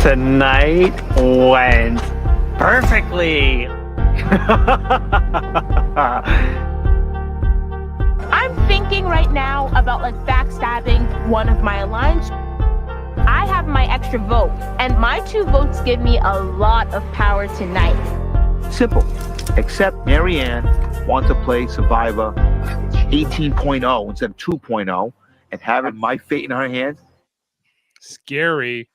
Tonight went perfectly. I'm thinking right now about like backstabbing one of my alliance. I have my extra vote, and my 2 votes give me a lot of power tonight. Simple. Except Marianne wants to play Survivor 18.0 instead of 2.0 and having my fate in her hands. Scary.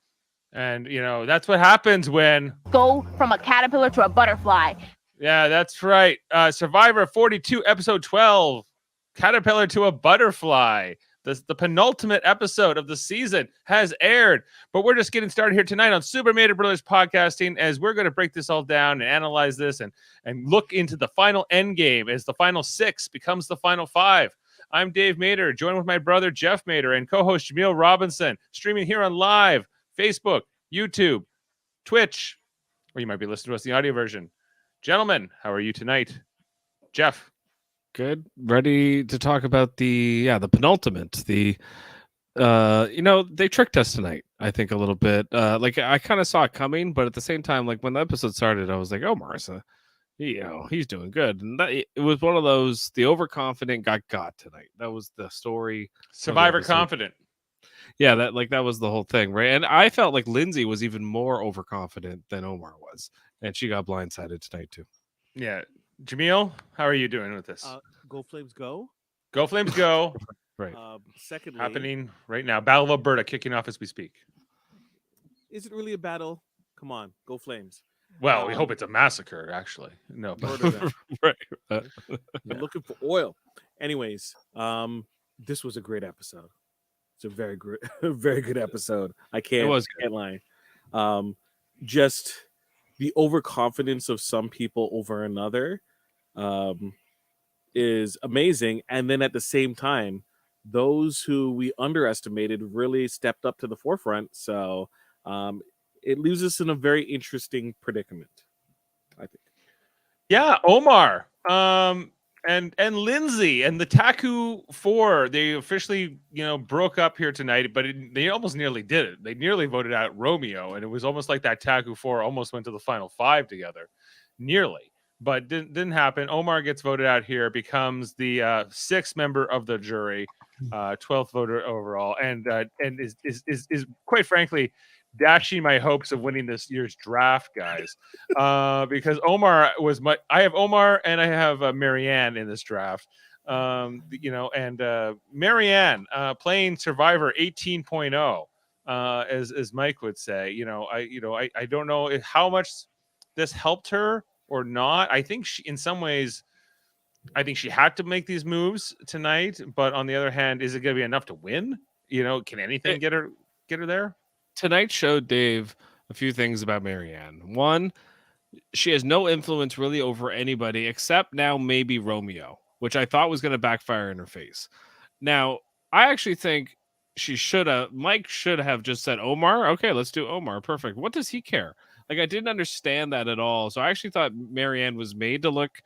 And, you know, that's what happens when... Go from a caterpillar to a butterfly. Yeah, that's right. Survivor 42, episode 12. Caterpillar to a butterfly. The penultimate episode of the season has aired. But we're just getting started here tonight on Super Mader Brothers Podcasting as we're going to break this all down and analyze this and look into the final end game as the final 6 becomes the final 5. I'm Dave Mader, joined with my brother Jeff Mader and co-host Jaemeel Robinson, streaming here on live Facebook, YouTube, Twitch, or you might be listening to us in the audio version. Gentlemen, how are you tonight? Jeff? Good. Ready to talk about the penultimate. They tricked us tonight, I think, a little bit. I kind of saw it coming, but at the same time, like when the episode started, I was like, oh, Marissa, he's doing good. And it was one of those, the overconfident got tonight. That was the story. Survivor confident. Yeah, that was the whole thing, right? And I felt like Lindsay was even more overconfident than Omar was, and she got blindsided tonight too. Yeah, Jaemeel, how are you doing with this? Go Flames, go! Go Flames, go! Right. Secondly, Happening right now. Battle of Alberta kicking off as we speak. Is it really a battle? Come on, go Flames! Well, we hope it's a massacre. Actually, no. Right. You're looking for oil. Anyways, this was a great episode. It's a very good, very good episode. I can't lie. Just the overconfidence of some people over another is amazing. And then at the same time, those who we underestimated really stepped up to the forefront. So it leaves us in a very interesting predicament, I think. Yeah, Omar. And Lindsay and the Taku 4, they officially, broke up here tonight, but they almost nearly did it. They nearly voted out Romeo, and it was almost like that Taku 4 almost went to the final 5 together. Nearly. But didn't happen. Omar gets voted out here, becomes the 6th member of the jury, 12th voter overall, and is quite frankly dashing my hopes of winning this year's draft, guys, because Omar was I have Omar and I have Marianne in this draft, and Marianne playing Survivor 18.0, as Mike would say. I don't know how much this helped her or not. I think in some ways, I think she had to make these moves tonight, but on the other hand, is it going to be enough to win? Can anything get her there? Tonight showed Dave a few things about Marianne. One, she has no influence really over anybody except now maybe Romeo, which I thought was going to backfire in her face. Now, I actually think Mike should have just said, Omar, okay, let's do Omar. Perfect. What does he care? Like, I didn't understand that at all. So I actually thought Marianne was made to look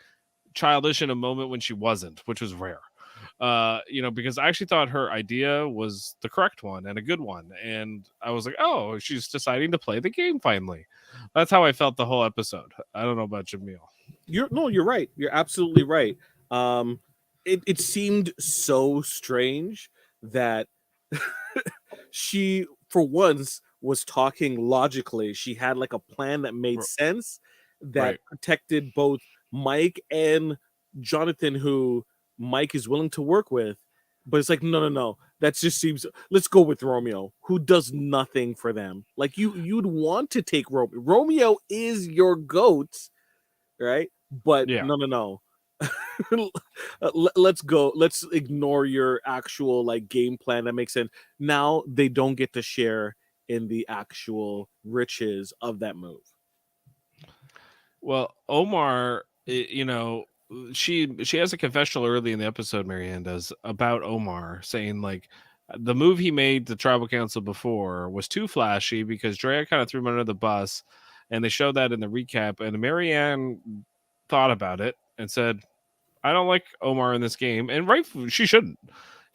childish in a moment when she wasn't, which was rare. Because I actually thought her idea was the correct one and a good one. And I was like, oh, she's deciding to play the game finally. That's how I felt the whole episode. I don't know about Jaemeel. You're right. You're absolutely right. It seemed so strange that she, for once, was talking logically. She had like a plan that made sense, that protected both Mike and Jonathan, who Mike is willing to work with, but it's like no, that just seems, let's go with Romeo, who does nothing for them. Like you'd want to take Romeo is your goat, right? But no. Let's ignore your actual like game plan that makes sense. Now they don't get to share in the actual riches of that move. Well, Omar, she has a confessional early in the episode, Marianne does, about Omar, saying like the move he made to tribal council before was too flashy because Drea kind of threw him under the bus, and they showed that in the recap. And Marianne thought about it and said, I don't like Omar in this game, and rightfully she shouldn't,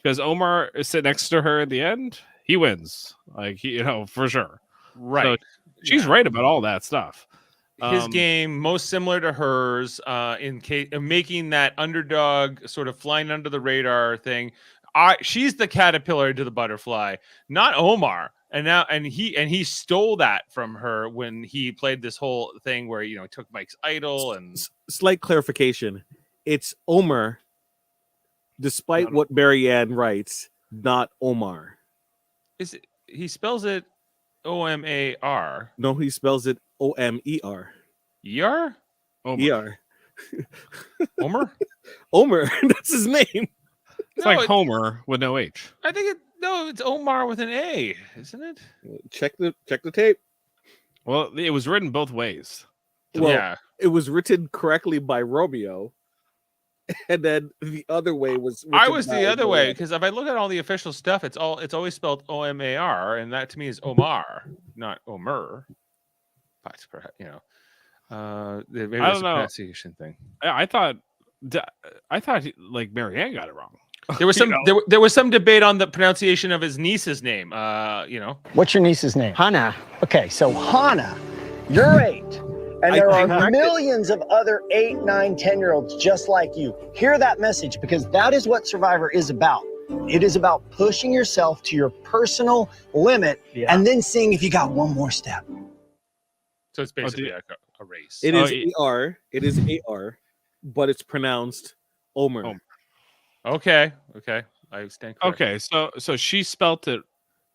because Omar is sitting next to her at the end. He wins, like for sure. Right. She's right about all that stuff. His game most similar to hers, in making that underdog sort of flying under the radar thing. She's the caterpillar to the butterfly, not Omar. And he stole that from her when he played this whole thing where he took Mike's idol. And slight clarification, it's Omer, despite what Marianne writes, not Omar. Is it? He spells it Omar. No, he spells it Omer. ER? ER. Homer? Omer, that's his name. It's like Homer with no H. I think it's Omar with an A, isn't it? Check the tape. Well, it was written both ways. Well, yeah. It was written correctly by Romeo, and then the other way was. I was the other way, because if I look at all the official stuff, it's always spelled Omar, and that to me is Omar, not Omer. But maybe it's a pronunciation thing. I thought like Marianne got it wrong. There was some there was some debate on the pronunciation of his niece's name. What's your niece's name? Hannah. Okay, so Hannah, you're 8. And there are millions of other 8, 9, 10-year-olds just like you. Hear that message, because that is what Survivor is about. It is about pushing yourself to your personal limit and then seeing if you got one more step. So it's basically a race. It is AR. It is AR, but it's pronounced Omer. Okay. I stand corrected. Okay, so she spelt it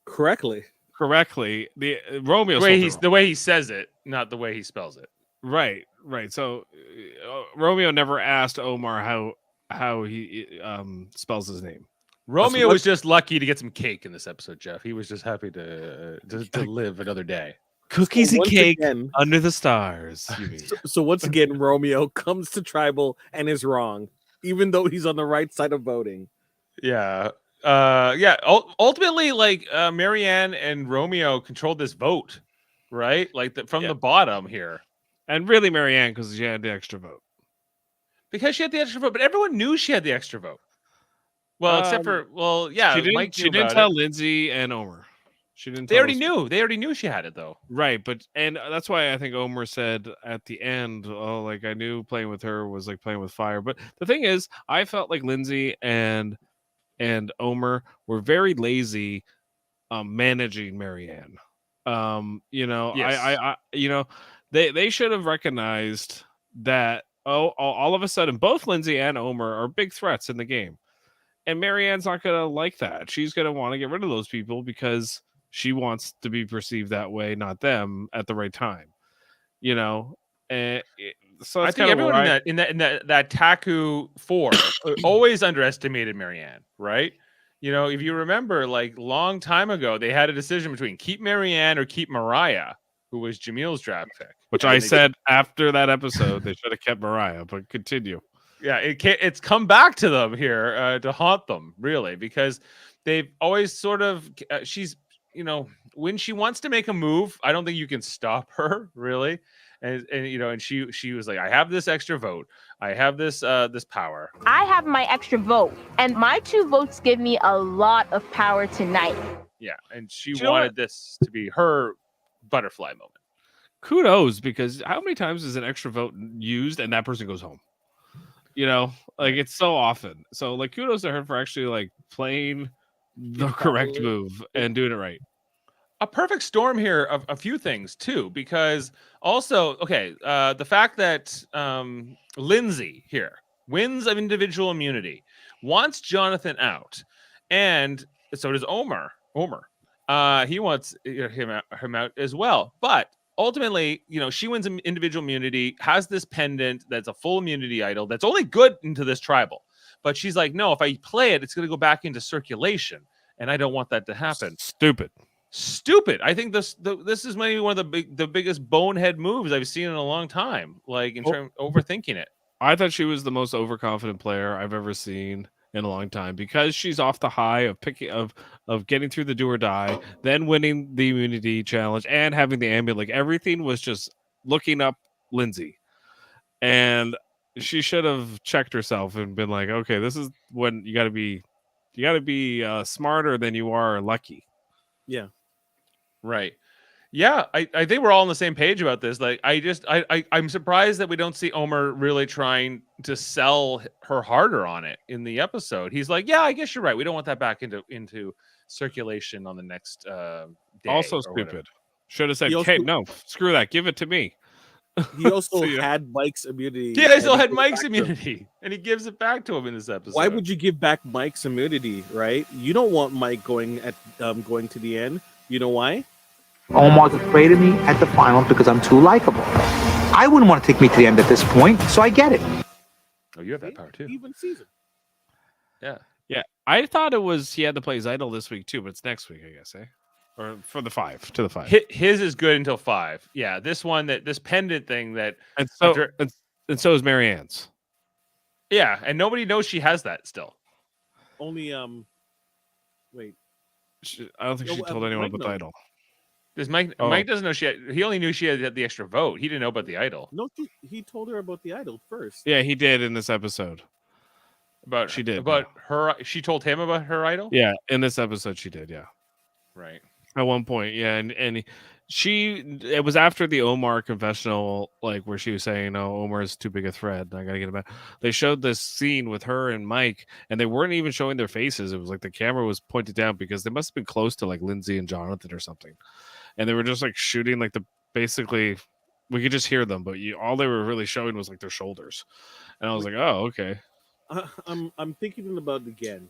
correctly. The Romeo the way he says it, not the way he spells it. Right. So Romeo never asked Omar how he spells his name. Romeo was just lucky to get some cake in this episode, Jeff. He was just happy to live another day. Cookies and cake under the stars. So once again, Romeo comes to Tribal and is wrong, even though he's on the right side of voting. Yeah. Ultimately, like Marianne and Romeo controlled this vote, right? Like from the bottom here. And really Marianne, because she had the extra vote. Because she had the extra vote, but everyone knew she had the extra vote. Well, except for she didn't tell Lindsay and Omer. She didn't. They already knew. They already knew she had it, though. Right, and that's why I think Omer said at the end, "Oh, like I knew playing with her was like playing with fire." But the thing is, I felt like Lindsay and Omer were very lazy, managing Marianne. Yes. They should have recognized that. All of a sudden, both Lindsay and Omer are big threats in the game, and Marianne's not gonna like that. She's gonna want to get rid of those people because she wants to be perceived that way, not them, at the right time. So I think everyone in that Taku 4 always underestimated Marianne, right? If you remember, like long time ago, they had a decision between keep Marianne or keep Mariah, who was Jameel's draft pick. Which I said after that episode, they should have kept Mariah, but continue. Yeah, it's come back to them here to haunt them, really, because they've always sort of she's when she wants to make a move, I don't think you can stop her, really. And she was like, I have this extra vote, I have this power, I have my extra vote, and my 2 votes give me a lot of power tonight. Yeah, and she wanted this to be her butterfly moment. Kudos, because how many times is an extra vote used and that person goes home? It's so often. So like kudos to her for actually like playing the correct move and doing it right. A perfect storm here of a few things too, because also the fact that Lindsay here wins of individual immunity, wants Jonathan out, and so does Omer. He wants him out as well, but ultimately, she wins individual immunity, has this pendant that's a full immunity idol that's only good into this tribal. But she's like, no, if I play it, it's going to go back into circulation, and I don't want that to happen. Stupid. I think this is maybe one of the biggest bonehead moves I've seen in a long time. Like in terms of overthinking it. I thought she was the most overconfident player I've ever seen in a long time, because she's off the high of getting through the do or die, then winning the immunity challenge and having the amulet. Like everything was just looking up Lindsay, and she should have checked herself and been like, okay, this is when you got to be smarter than you are lucky. Yeah, right. Yeah, I think we're all on the same page about this. Like, I'm surprised that we don't see Omar really trying to sell her harder on it in the episode. He's like, yeah, I guess you're right. We don't want that back into circulation on the next day. Also or whatever. stupid. Should have said, He also- "Kate, no, screw that. Give it to me." He also So, yeah. had Mike's immunity. Yeah, he and still he had gave it Mike's back to him. immunity, and he gives it back to him in this episode. Why would you give back Mike's immunity, right? You don't want Mike going to the end. You know why? Omar's afraid of me at the final because I'm too likable. I wouldn't want to take me to the end at this point, so I get it. Oh, you have that power too. He even sees it. Yeah. Yeah, I thought it was he had to play his idol this week too, but it's next week, I guess, eh? Or for the 5 to the 5. His is good until 5. Yeah, this pendant thing that And so after- and so is Marianne's. yeah, and nobody knows she has that still. Only wait. I don't think she No, told anyone Mike about the knows. idol. Does Mike? Oh. Mike doesn't know he only knew she had the extra vote. He didn't know about the idol. No, he told her about the idol first. Yeah, he did in this episode. About She did, About her. She told him about her idol. Yeah, in this episode she did. Yeah, Right. at one point. Yeah, and it was after the Omar confessional, like where she was saying, "No, Omar is too big a threat. I gotta get him back." They showed this scene with her and Mike, and they weren't even showing their faces. It was like the camera was pointed down because they must have been close to like Lindsay and Jonathan or something, and they were just like shooting like basically we could just hear them, but all they were really showing was like their shoulders, and I was like, "Oh, okay." I'm thinking about it again.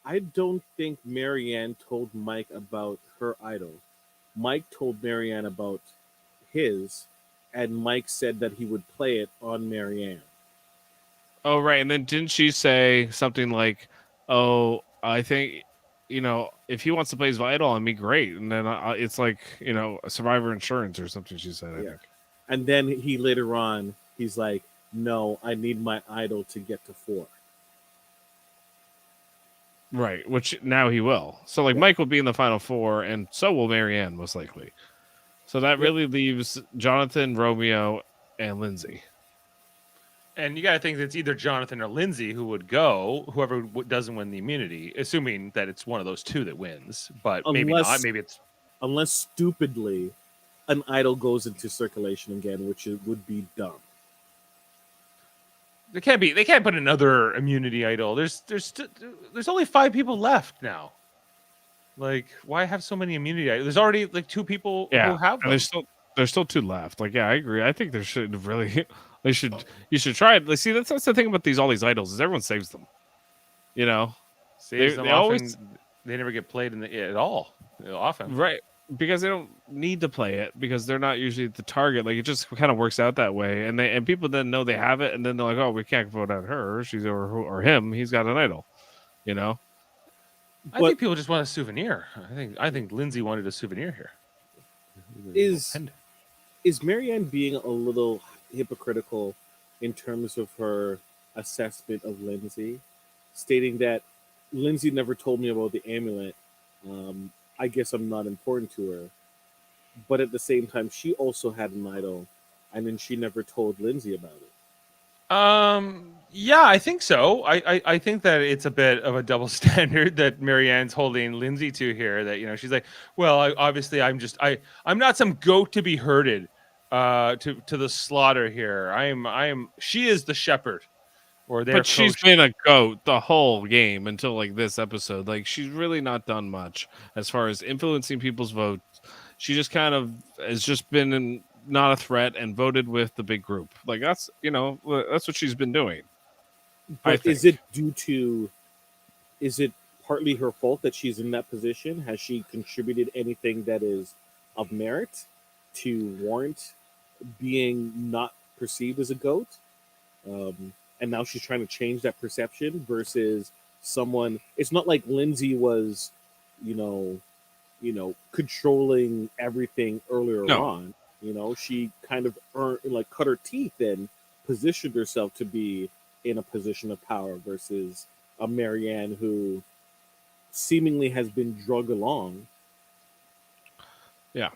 I don't think Marianne told Mike about her idol. Mike told Marianne about his, and Mike said that he would play it on Marianne. Oh, right. And then didn't she say something like, "Oh, I think, if he wants to play his idol on me, great." And then it's like, survivor insurance or something she said, I Yeah. think. And then he later on, he's like, "No, I need my idol to get to 4." Right. Which now he will. So, like, Mike will be in the final 4, and so will Marianne, most likely. So that really leaves Jonathan, Romeo, and Lindsay. And you got to think that it's either Jonathan or Lindsay who would go, whoever doesn't win the immunity, assuming that it's one of those two that wins. But maybe not. Maybe it's unless stupidly an idol goes into circulation again, which would be dumb. They can't put another immunity idol. There's only 5 people left now. Like, why have so many immunity idols? There's already like 2 people who have them. And there's still 2 left. Like, yeah, I agree. I think there should really you should try it. See, that's the thing about all these idols is everyone saves them. Saves them they often, always they never get played at all. Often. right. Because they don't need to play it because they're not usually the target. Like, it just kind of works out that way, and people then know they have it, and then they're like, "Oh, we can't vote out her. She's or him. He's got an idol," I think people just want a souvenir. I think Lindsay wanted a souvenir here. Is Marianne being a little hypocritical in terms of her assessment of Lindsay, stating that Lindsay never told me about the amulet? I guess I'm not important to her. But at the same time, she also had an idol, and then she never told Lindsay about it. Yeah, I think so. I think that it's a bit of a double standard that Marianne's holding Lindsay to here. That she's like, well, obviously I'm not some goat to be herded to the slaughter here. She is the shepherd. But she's been a goat the whole game until like this episode. Like, she's really not done much as far as influencing people's votes. She just kind of has just been not a threat and voted with the big group. Like, that's what she's been doing. But is it partly her fault that she's in that position? Has she contributed anything that is of merit to warrant being not perceived as a goat? And now she's trying to change that perception versus someone. It's not like Lindsay was, controlling everything earlier on. She kind of cut her teeth and positioned herself to be in a position of power versus a Marianne who seemingly has been drugged along. Yeah.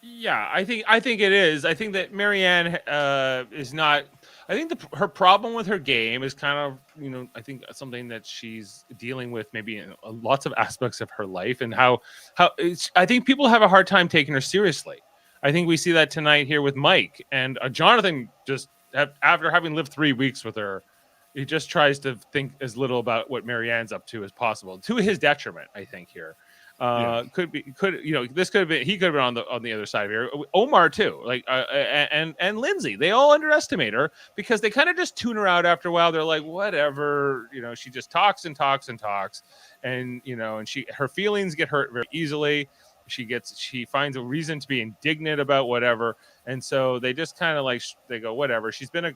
Yeah, I think it is. I think that Marianne is not. I think her problem with her game is kind of, I think something that she's dealing with maybe in lots of aspects of her life, and how I think people have a hard time taking her seriously. I think we see that tonight here with Mike and Jonathan. Just after having lived 3 weeks with her, he just tries to think as little about what Marianne's up to as possible, to his detriment. I think here. This could have been, he could have been on the other side of here. Omar too, and Lindsay, they all underestimate her because they kind of just tune her out after a while. They're like, whatever, she just talks and talks and talks, and her feelings get hurt very easily. She finds a reason to be indignant about whatever, and so they just kind of they go, whatever. She's been a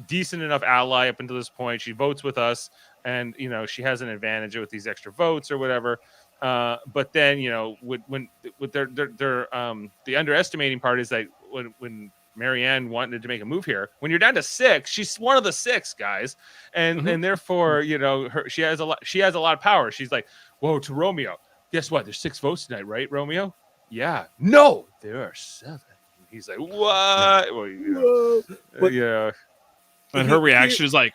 decent enough ally up until this point. She votes with us, and she has an advantage with these extra votes or whatever. But then when with their the underestimating part is that when Marianne wanted to make a move here, when you're down to 6, she's one of the 6 guys, and therefore she has a lot of power. She's like, whoa, to Romeo, guess what? There's 6 votes tonight, right, Romeo? Yeah. No, there are 7. He's like, what? Well, yeah. And her reaction is like,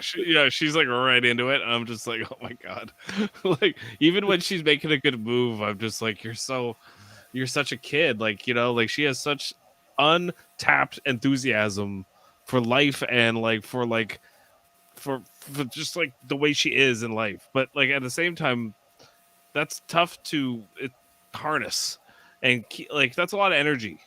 she's like right into it. And I'm just like, oh my God. Like, even when she's making a good move, I'm just like, you're such a kid. Like, she has such untapped enthusiasm for life and for just like the way she is in life. But like at the same time, that's tough to harness, and that's a lot of energy,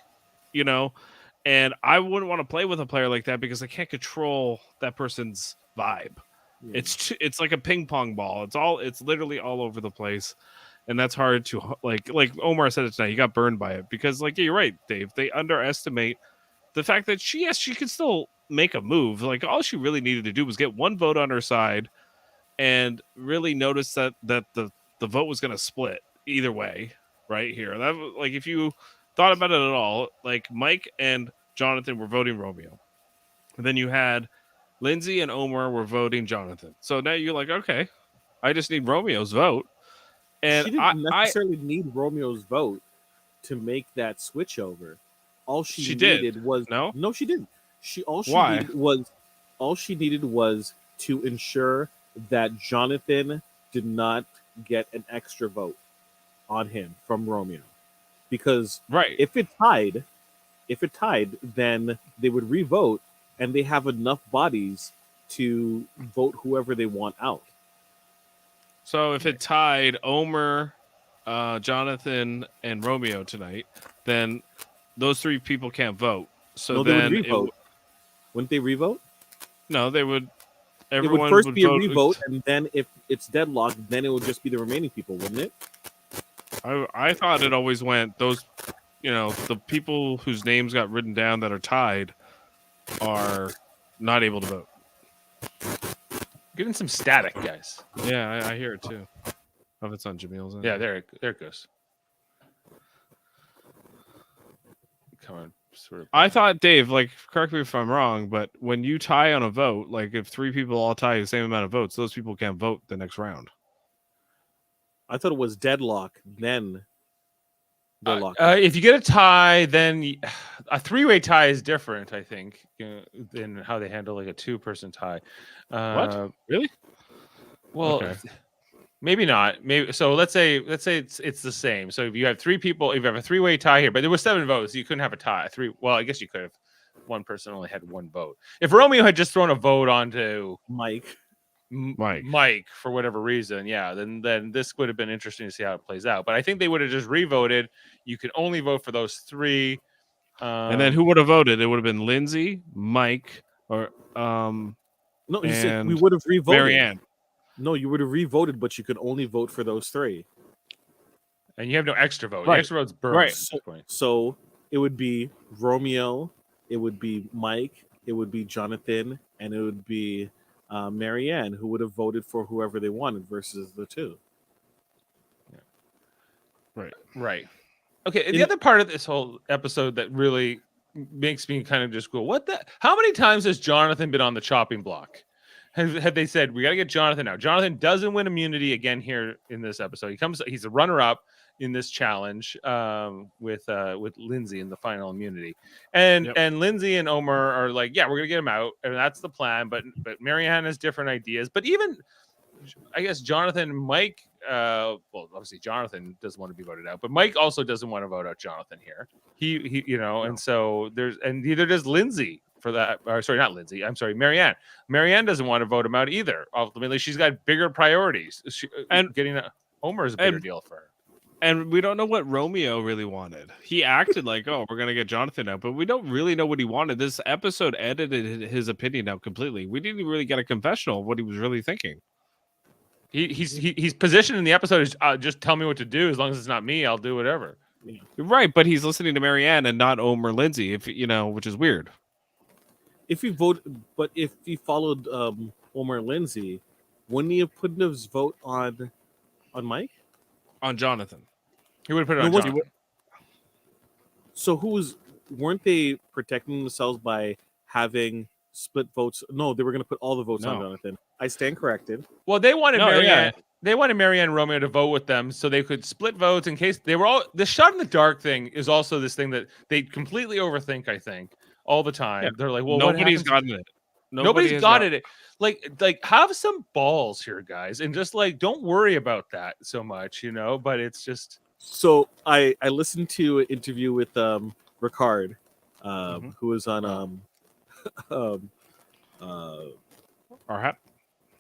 And I wouldn't want to play with a player like that because I can't control that person's vibe. Yeah. It's like a ping pong ball. It's literally all over the place, and that's hard to like Omar said it tonight. He got burned by it because you're right, Dave. They underestimate the fact that she could still make a move. Like all she really needed to do was get 1 vote on her side, and really notice that the vote was going to split either way. Right here, that if you thought about it at all, Mike and Jonathan were voting Romeo. And then you had Lindsay and Omar were voting Jonathan. So now you're like, okay, I just need Romeo's vote. And she didn't necessarily need Romeo's vote to make that switch over. All she needed was no, she didn't. All she needed was to ensure that Jonathan did not get an extra vote on him from Romeo. Because if it tied, then they would re-vote, and they have enough bodies to vote whoever they want out. So if it tied Omer, Jonathan, and Romeo tonight, then those 3 people can't vote. So they then would re-vote. Wouldn't they re-vote? No, they would. Everyone would first be a re-vote, and then if it's deadlocked, then it would just be the remaining people, wouldn't it? I thought it always went those, the people whose names got written down that are tied are not able to vote. Getting some static, guys. Yeah, I hear it too. Oh, it's on Jameel's end. Yeah, there it goes. Come on, I thought, Dave, correct me if I'm wrong, but when you tie on a vote, if 3 people all tie the same amount of votes, those people can't vote the next round. I thought it was deadlock, then deadlock. If you get a tie, then a 3-way tie is different, I think, than how they handle a 2-person tie. What? Really? Well, okay. Maybe not. Maybe so. Let's say it's the same. So if you have 3 people, if you have a 3-way tie here, but there were 7 votes, you couldn't have a tie. Well, I guess you could have. One person only had 1 vote. If Romeo had just thrown a vote onto Mike for whatever reason, then this would have been interesting to see how it plays out. But I think they would have just re-voted. You could only vote for those 3. And then who would have voted? It would have been Lindsay, Mike, or no, you said we would have re-voted. Marianne. No, you would have re-voted, but you could only vote for those 3. And you have no extra vote. Right. The extra vote's burned. Right. So it would be Romeo, it would be Mike, it would be Jonathan, and it would be Marianne, who would have voted for whoever they wanted versus the 2. Yeah. Right. Okay. The other part of this whole episode that really makes me kind of just go, how many times has Jonathan been on the chopping block? had they said we got to get Jonathan out. Jonathan doesn't win immunity again here in this episode. He's a runner-up in this challenge with Lindsay in the final immunity, and Lindsay and Omar are like, yeah, we're gonna get him out, and that's the plan. But Marianne has different ideas. But even I guess Jonathan, Mike, well, obviously Jonathan doesn't want to be voted out, but Mike also doesn't want to vote out Jonathan here. He and so neither does Lindsay for that. Or sorry, not Lindsay. I'm sorry, Marianne. Marianne doesn't want to vote him out either. Ultimately, she's got bigger priorities. And getting Homer is a bigger deal for her. And we don't know what Romeo really wanted. He acted like, oh, we're going to get Jonathan out, but we don't really know what he wanted. This episode edited his opinion out completely. We didn't really get a confessional of what he was really thinking. He's positioned in the episode as just tell me what to do. As long as it's not me, I'll do whatever. Right, but he's listening to Marianne and not Omer Lindsay, which is weird. If he followed Omer Lindsay, wouldn't he have put his vote on Mike? On Jonathan. He would have put it on Jonathan. So weren't they protecting themselves by having split votes? No, they were going to put all the votes on Jonathan. I stand corrected. Well, they wanted Marianne. Yeah. They wanted Marianne and Romeo to vote with them so they could split votes in case they were all. The shot in the dark thing is also this thing that they completely overthink. I think all the time. Yeah. They're like, well, nobody's gotten it. Nobody's got it. Like have some balls here, guys, and just like don't worry about that so much, But it's just. So I listened to an interview with Ricard, who was on our Rap.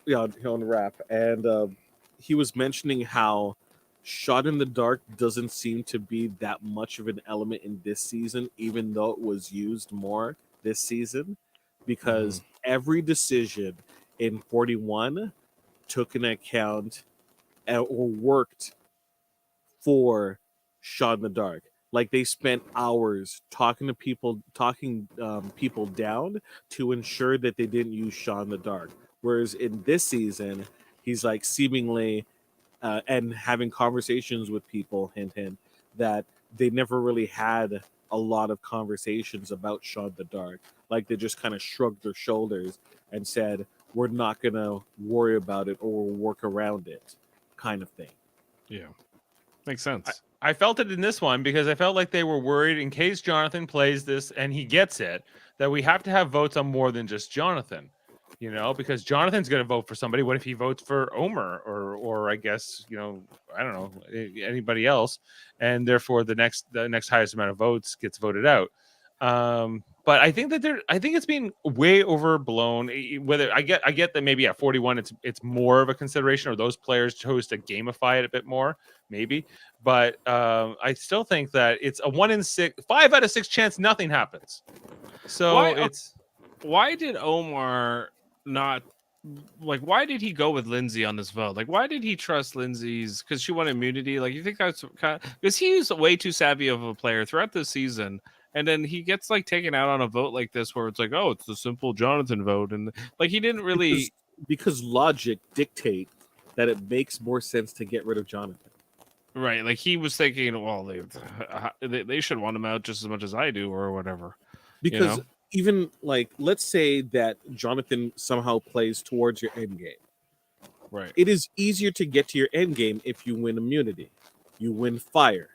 Yeah, on Rap, and he was mentioning how shot in the dark doesn't seem to be that much of an element in this season, even though it was used more this season, because every decision in 41 took into account or worked for shot in the dark. Like they spent hours talking people down to ensure that they didn't use shot in the dark. Whereas in this season, he's like seemingly and having conversations with people, hint, that they never really had a lot of conversations about shot in the dark. Like they just kind of shrugged their shoulders and said, we're not going to worry about it or work around it kind of thing. Yeah. Makes sense. I felt it in this one because I felt like they were worried in case Jonathan plays this and he gets it, that we have to have votes on more than just Jonathan, because Jonathan's going to vote for somebody. What if he votes for Omer or I guess, I don't know, anybody else. And therefore the next highest amount of votes gets voted out. But I think that I think it's being way overblown. Whether I get that maybe at 41 it's more of a consideration, or those players chose to gamify it a bit more, maybe. But I still think that it's a 1 in 6, 5 out of 6 chance nothing happens. So why did Omar not why did he go with Lindsay on this vote? Like, why did he trust Lindsay's? Because she won immunity. Like, you think that's kind of because he's way too savvy of a player throughout the season. And then he gets taken out on a vote like this where it's like, oh, it's the simple Jonathan vote. And he didn't really. Because logic dictates that it makes more sense to get rid of Jonathan. Right. Like he was thinking, well, they should want him out just as much as I do or whatever. Because even let's say that Jonathan somehow plays towards your end game. Right. It is easier to get to your end game if you win immunity. You win fire.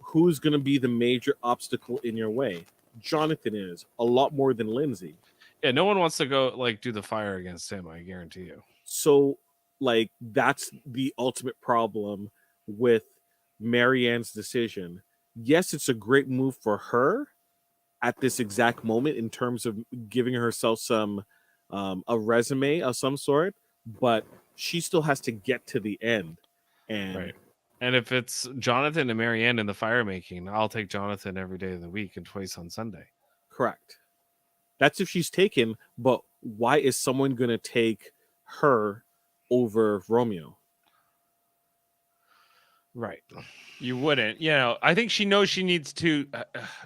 Who's going to be the major obstacle in your way? Jonathan is a lot more than Lindsay. Yeah, no one wants to go do the fire against him, I guarantee you. So that's the ultimate problem with Marianne's decision. Yes, it's a great move for her at this exact moment in terms of giving herself some a resume of some sort, but she still has to get to the end. And right. And if it's Jonathan and Marianne in the fire making, I'll take Jonathan every day of the week and twice on Sunday. Correct. That's if she's taken, but why is someone going to take her over Romeo? Right. You wouldn't. I think she knows she needs to.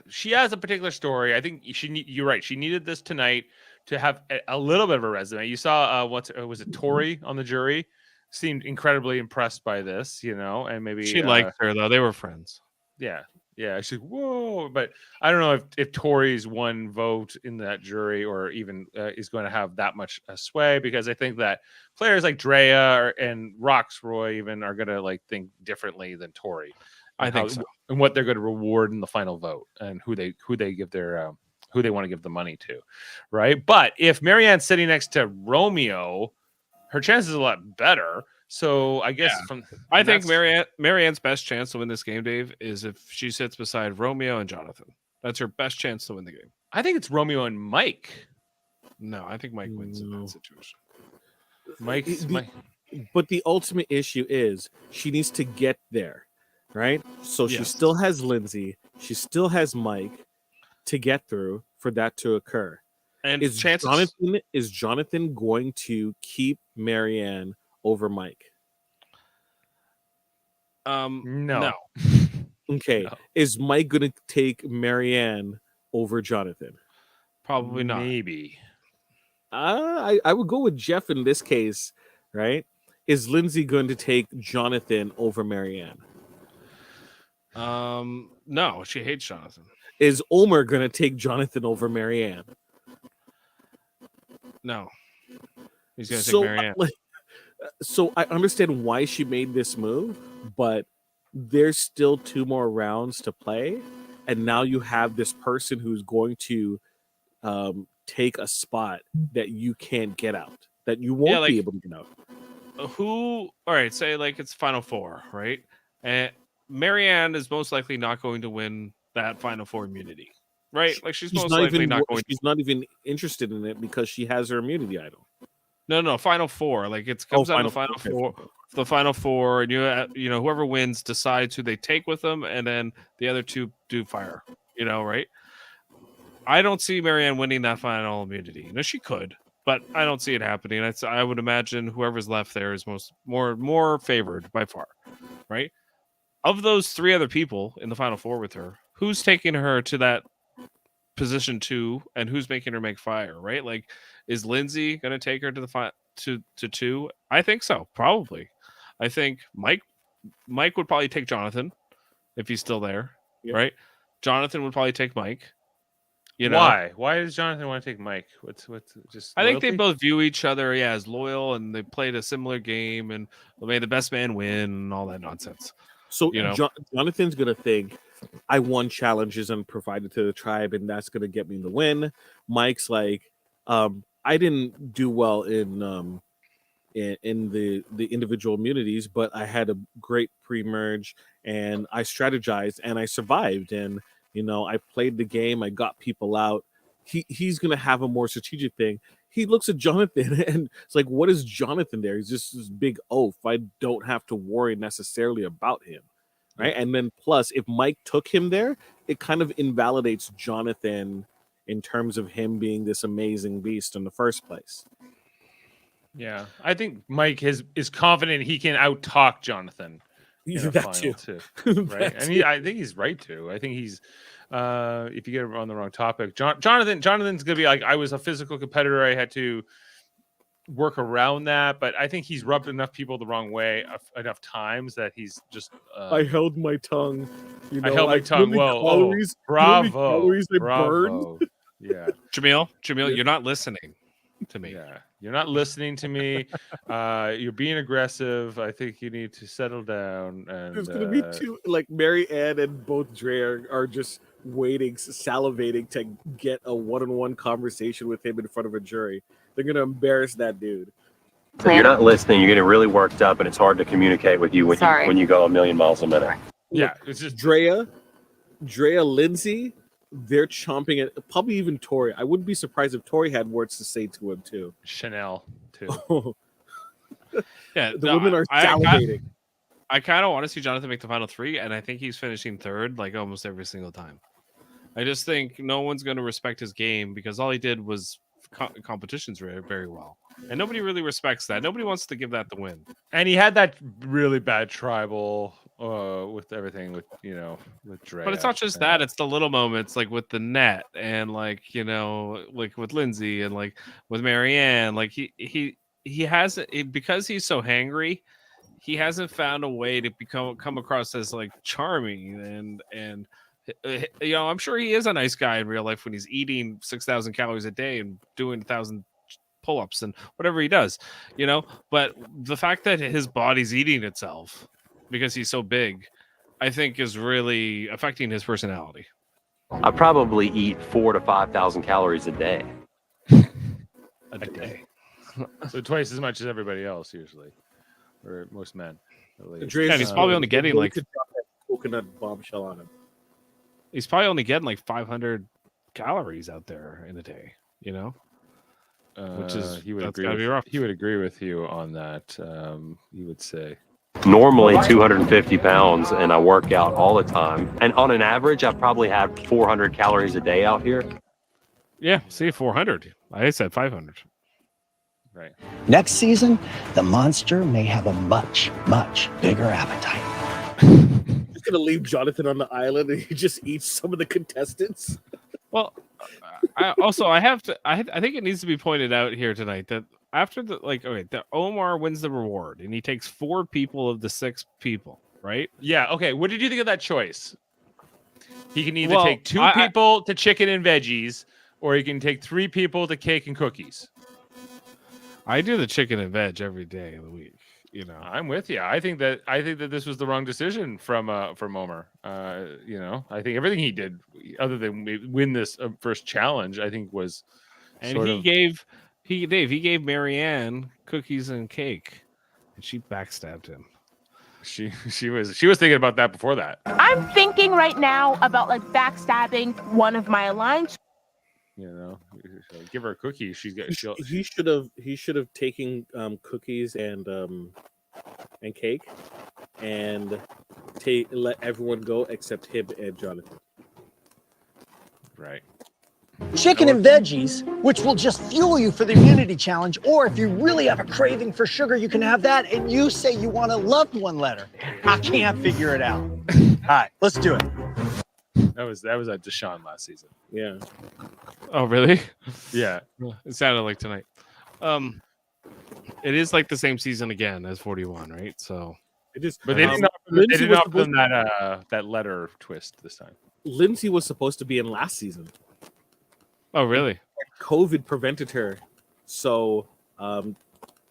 She has a particular story. I think you're right. She needed this tonight to have a little bit of a resume. You saw was it Tori on the jury? Seemed incredibly impressed by this, and maybe she liked her though. They were friends. Yeah. Yeah, she's whoa, but I don't know if Tori's one vote in that jury or even is going to have that much sway, because I think that players like Drea and Roxroy even are going to like think differently than Tori. I think so. And what they're going to reward in the final vote and who they give their who they want to give the money to, right? But if Marianne's sitting next to Romeo, her chances are a lot better. So I guess I think Marianne's best chance to win this game, Dave, is if she sits beside Romeo and Jonathan. That's her best chance to win the game. I think it's Romeo and Mike. No, I think Mike wins in that situation. Mike. But the ultimate issue is she needs to get there, right? So she Yes. still has Lindsay, she still has Mike to get through for that to occur. And Is Jonathan going to keep Marianne over Mike? No. Okay. No. Is Mike going to take Marianne over Jonathan? Probably not. Maybe. I would go with Jeff in this case, right? Is Lindsay going to take Jonathan over Marianne? No, she hates Jonathan. Is Omer going to take Jonathan over Marianne? No. He's going to take Marianne. So I understand why she made this move, but there's still 2 more rounds to play, and now you have this person who's going to take a spot that you can't get out, that you won't be able to get out. All right, say like it's Final Four, right? And Marianne is most likely not going to win that Final Four immunity, right? Like she's most likely not going. She's not even interested in it because she has her immunity idol. No, Final Four. Like it comes down to Final Four. The Final Four, and you know whoever wins decides who they take with them, and then the other 2 do fire. Right? I don't see Marianne winning that final immunity. No, she could, but I don't see it happening. I would imagine whoever's left there is more favored by far, right? Of those 3 other people in the Final Four with her, who's taking her to that position 2, and who's making her make fire, right? Like, is Lindsay going to take her to the to 2? I think so, probably. I think Mike would probably take Jonathan if he's still there, right? Jonathan would probably take Mike. Why? Why does Jonathan want to take Mike? What's just? I think they loyalty? both view each other as loyal, and they played a similar game, and made the best man win, and all that nonsense. So Jonathan's gonna think, I won challenges and provided to the tribe, and that's gonna get me the win. Mike's like, I didn't do well in the individual immunities, but I had a great pre-merge, and I strategized, and I survived, and I played the game, I got people out. He's gonna have a more strategic thing. He looks at Jonathan and it's like, what is Jonathan there? He's just this big oaf. I don't have to worry necessarily about him, right? And then plus, if Mike took him there, it kind of invalidates Jonathan in terms of him being this amazing beast in the first place. Yeah, I think Mike is confident he can out-talk Jonathan. That too. Right? And I think he's right to. I think he's if you get on the wrong topic, Jonathan's gonna be like, I was a physical competitor, I had to work around that, but I think he's rubbed enough people the wrong way enough times that he's just I held my tongue. I held my tongue. Whoa, bravo. Yeah. Jaemeel, you're not listening to me. Yeah, you're not listening to me. You're being aggressive. I think you need to settle down. And there's gonna be 2, like Marianne and both Dre are just waiting, salivating to get a one-on-one conversation with him in front of a jury. They're gonna embarrass that dude. If you're not listening, you're getting really worked up, and it's hard to communicate with you when you go a million miles a minute. Yeah, it's just Drea, Lindsay. They're chomping at probably even Tori. I wouldn't be surprised if Tori had words to say to him too. Chanel too. Yeah, the women are salivating. I kind of want to see Jonathan make the final 3, and I think he's finishing 3rd like almost every single time. I just think no one's going to respect his game because all he did was competitions very, very well, and nobody really respects that. Nobody wants to give that the win. And he had that really bad tribal with everything with Dre. But it's not just that; it's the little moments like with the net and like like with Lindsay and like with Marianne. Like he hasn't, because he's so hangry, he hasn't found a way to come across as like charming and You know, I'm sure he is a nice guy in real life when he's eating 6,000 calories a day and doing 1,000 pull-ups and whatever he does, you know. But the fact that his body's eating itself because he's so big, I think is really affecting his personality. I probably eat 4,000 to 5,000 calories a day. A day. So twice as much as everybody else usually, or most men. At least. Yeah, he's probably only getting like coconut bombshell on him. He's probably only getting like 500 calories out there in a day, you know. Which is he would that's agree. gotta be rough. He would agree with you on that. He would say. Normally 250 pounds, and I work out all the time. And on an average, I probably have 400 calories a day out here. Yeah, see, 400. I said 500. Right. Next season, the monster may have a much, much bigger appetite. Just gonna leave Jonathan on the island and he just eats some of the contestants. Well, I think it needs to be pointed out here tonight that after that Omar wins the reward and he takes 4 people of the 6 people, right? Yeah. Okay. What did you think of that choice? He can either take 2 people to chicken and veggies, or he can take 3 people to cake and cookies. I do the chicken and veg every day of the week. You know, I'm with you. I think that this was the wrong decision from Omar. You know, I think everything he did, other than win this first challenge, I think was. And he gave Marianne cookies and cake, and she backstabbed him. She was thinking about that before that. I'm thinking right now about like backstabbing one of my lines. You know, give her a cookie. He should have taken cookies and cake and let everyone go except him and Jonathan. Right. Chicken and veggies, which will just fuel you for the immunity challenge, or if you really have a craving for sugar, you can have that, and you say you want a loved one letter. I can't figure it out. All right, let's do it. That was at Deshaun last season. Yeah. Oh, really? Yeah. It sounded like tonight. It is like the same season again as 41, right? So it is. But they didn't offer them that letter twist this time. Lindsay was supposed to be in last season. Oh, really? COVID prevented her, so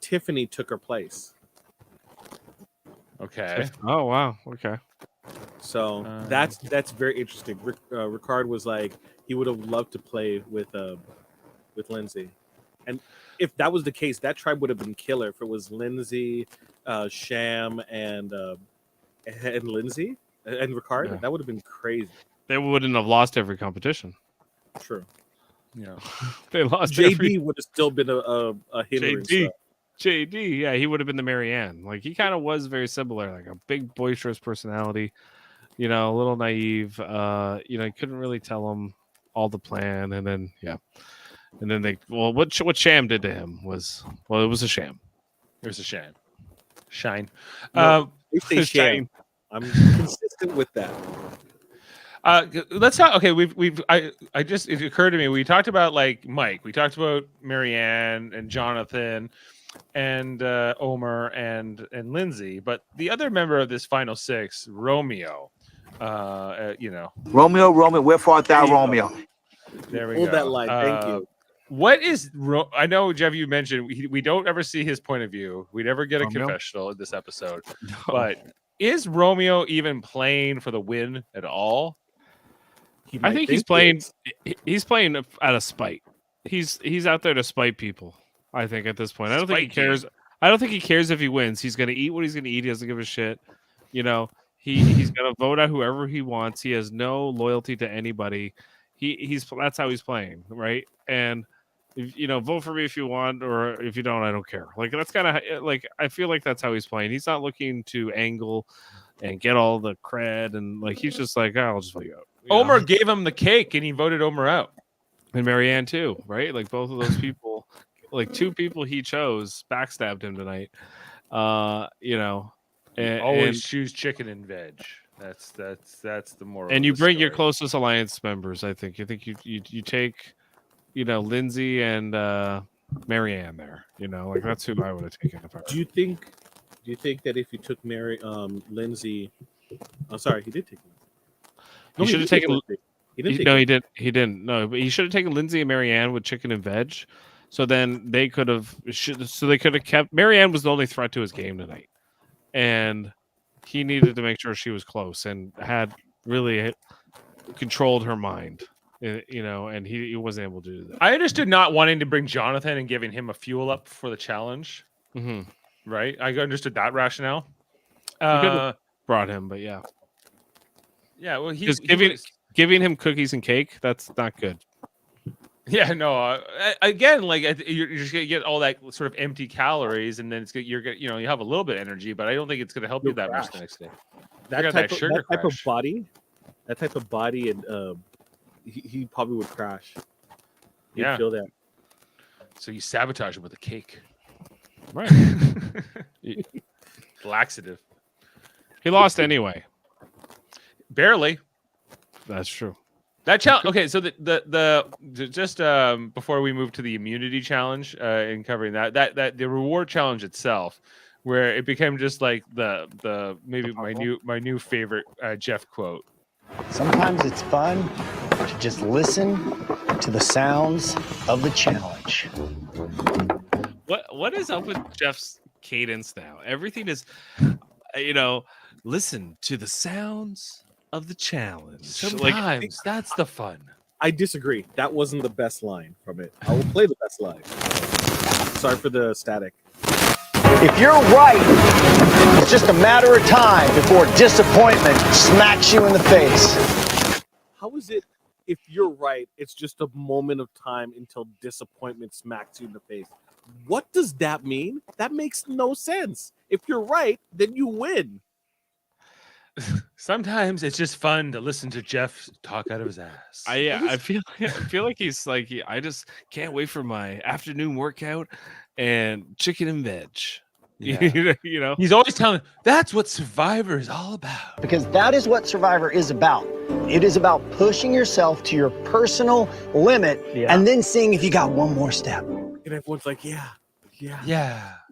Tiffany took her place. Okay. Oh, wow. Okay. So that's very interesting. Ricard was like he would have loved to play with Lindsay, and if that was the case, that tribe would have been killer. If it was Lindsay, Sham, and Lindsay and Ricard, that would have been crazy. They wouldn't have lost every competition. True. Yeah. They lost. JD would have still been a hindrance. JD, yeah, he would have been the Marianne. Like he kind of was very similar, like a big boisterous personality, you know, a little naive. You know, you couldn't really tell him all the plan, and then what Sham did to him was it was a sham. It was a sham. Shine. No, they say sham. I'm consistent with that. Let's talk. Okay, it occurred to me. We talked about like Mike. We talked about Marianne and Jonathan, and Omar and Lindsay. But the other member of this final 6, Romeo. You know, Romeo, wherefore art thou, Romeo? There we Hold go. that line. Thank you. What is? I know, Jeff. You mentioned we don't ever see his point of view. We never get a confessional in this episode. No. But is Romeo even playing for the win at all? I think he's playing. He's playing out of spite. He's out there to spite people. I think at this point, I don't think he cares. I don't think he cares if he wins. He's going to eat what he's going to eat. He doesn't give a shit. You know, he's going to vote out whoever he wants. He has no loyalty to anybody. That's how he's playing, right? And if, you know, vote for me if you want, or if you don't, I don't care. Like that's kind of like I feel like that's how he's playing. He's not looking to angle and get all the cred, and like he's just like, I'll just vote you out. Omar gave him the cake, and he voted Omar out. And Marianne too, right? Like both of those people, like 2 people he chose backstabbed him tonight. You know, always choose chicken and veg. That's the moral. And you bring your closest alliance members. I think. You take, you know, Lindsay and Marianne there. You know, like that's who I would have taken. Do you think that if you took Lindsay, I'm sorry, he did take. He should have taken. He didn't. No, he didn't. He didn't. No, but he should have taken Lindsay and Marianne with chicken and veg. So then they could have. So they could have kept. Marianne was the only threat to his game tonight, and he needed to make sure she was close and had really controlled her mind. And he wasn't able to do that. I understood not wanting to bring Jonathan and giving him a fuel up for the challenge. Mm-hmm. Right, I understood that rationale. You could have brought him, but yeah. Well, giving him cookies and cake, that's not good. Yeah, no. Again, like you're just gonna get all that sort of empty calories, and then you're gonna you have a little bit of energy, but I don't think it's gonna help you that much the next day. That type of body, and he probably would crash. He'd feel that. So you sabotage him with a cake, right? Laxative. He lost anyway. Barely. That's true. That challenge. Okay, so just before we move to the immunity challenge and covering that the reward challenge itself, where it became just like the maybe my new favorite Jeff quote. Sometimes it's fun to just listen to the sounds of the challenge. What is up with Jeff's cadence now? Everything is, listen to the sounds of the challenge. Sometimes that's the fun. I disagree. That wasn't the best line from it. I will play the best line. Sorry for the static. If you're right, it's just a matter of time before disappointment smacks you in the face. How is it, if you're right, it's just a moment of time until disappointment smacks you in the face? What does that mean? That makes no sense. If you're right, then you win. Sometimes it's just fun to listen to Jeff talk out of his ass. I feel like he's like, I just can't wait for my afternoon workout and chicken and veg. Yeah. He's always telling, that's what Survivor is all about. Because that is what Survivor is about. It is about pushing yourself to your personal limit and then seeing if you got one more step. And everyone's like, yeah.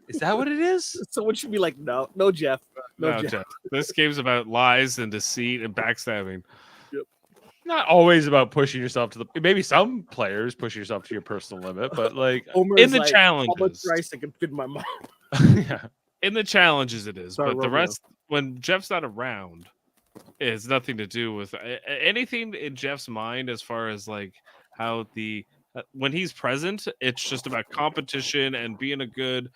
Is that what it is? Someone should be like, no, Jeff. No, Jeff. This game's about lies and deceit and backstabbing. Yep. Not always about pushing yourself to maybe some players push yourself to your personal limit, but like in the challenges. How much rice I can fit in my mouth. Yeah. In the challenges it is. Sorry, but the rest, when Jeff's not around, it has nothing to do with anything in Jeff's mind as far as like how when he's present, it's just about competition and being a good,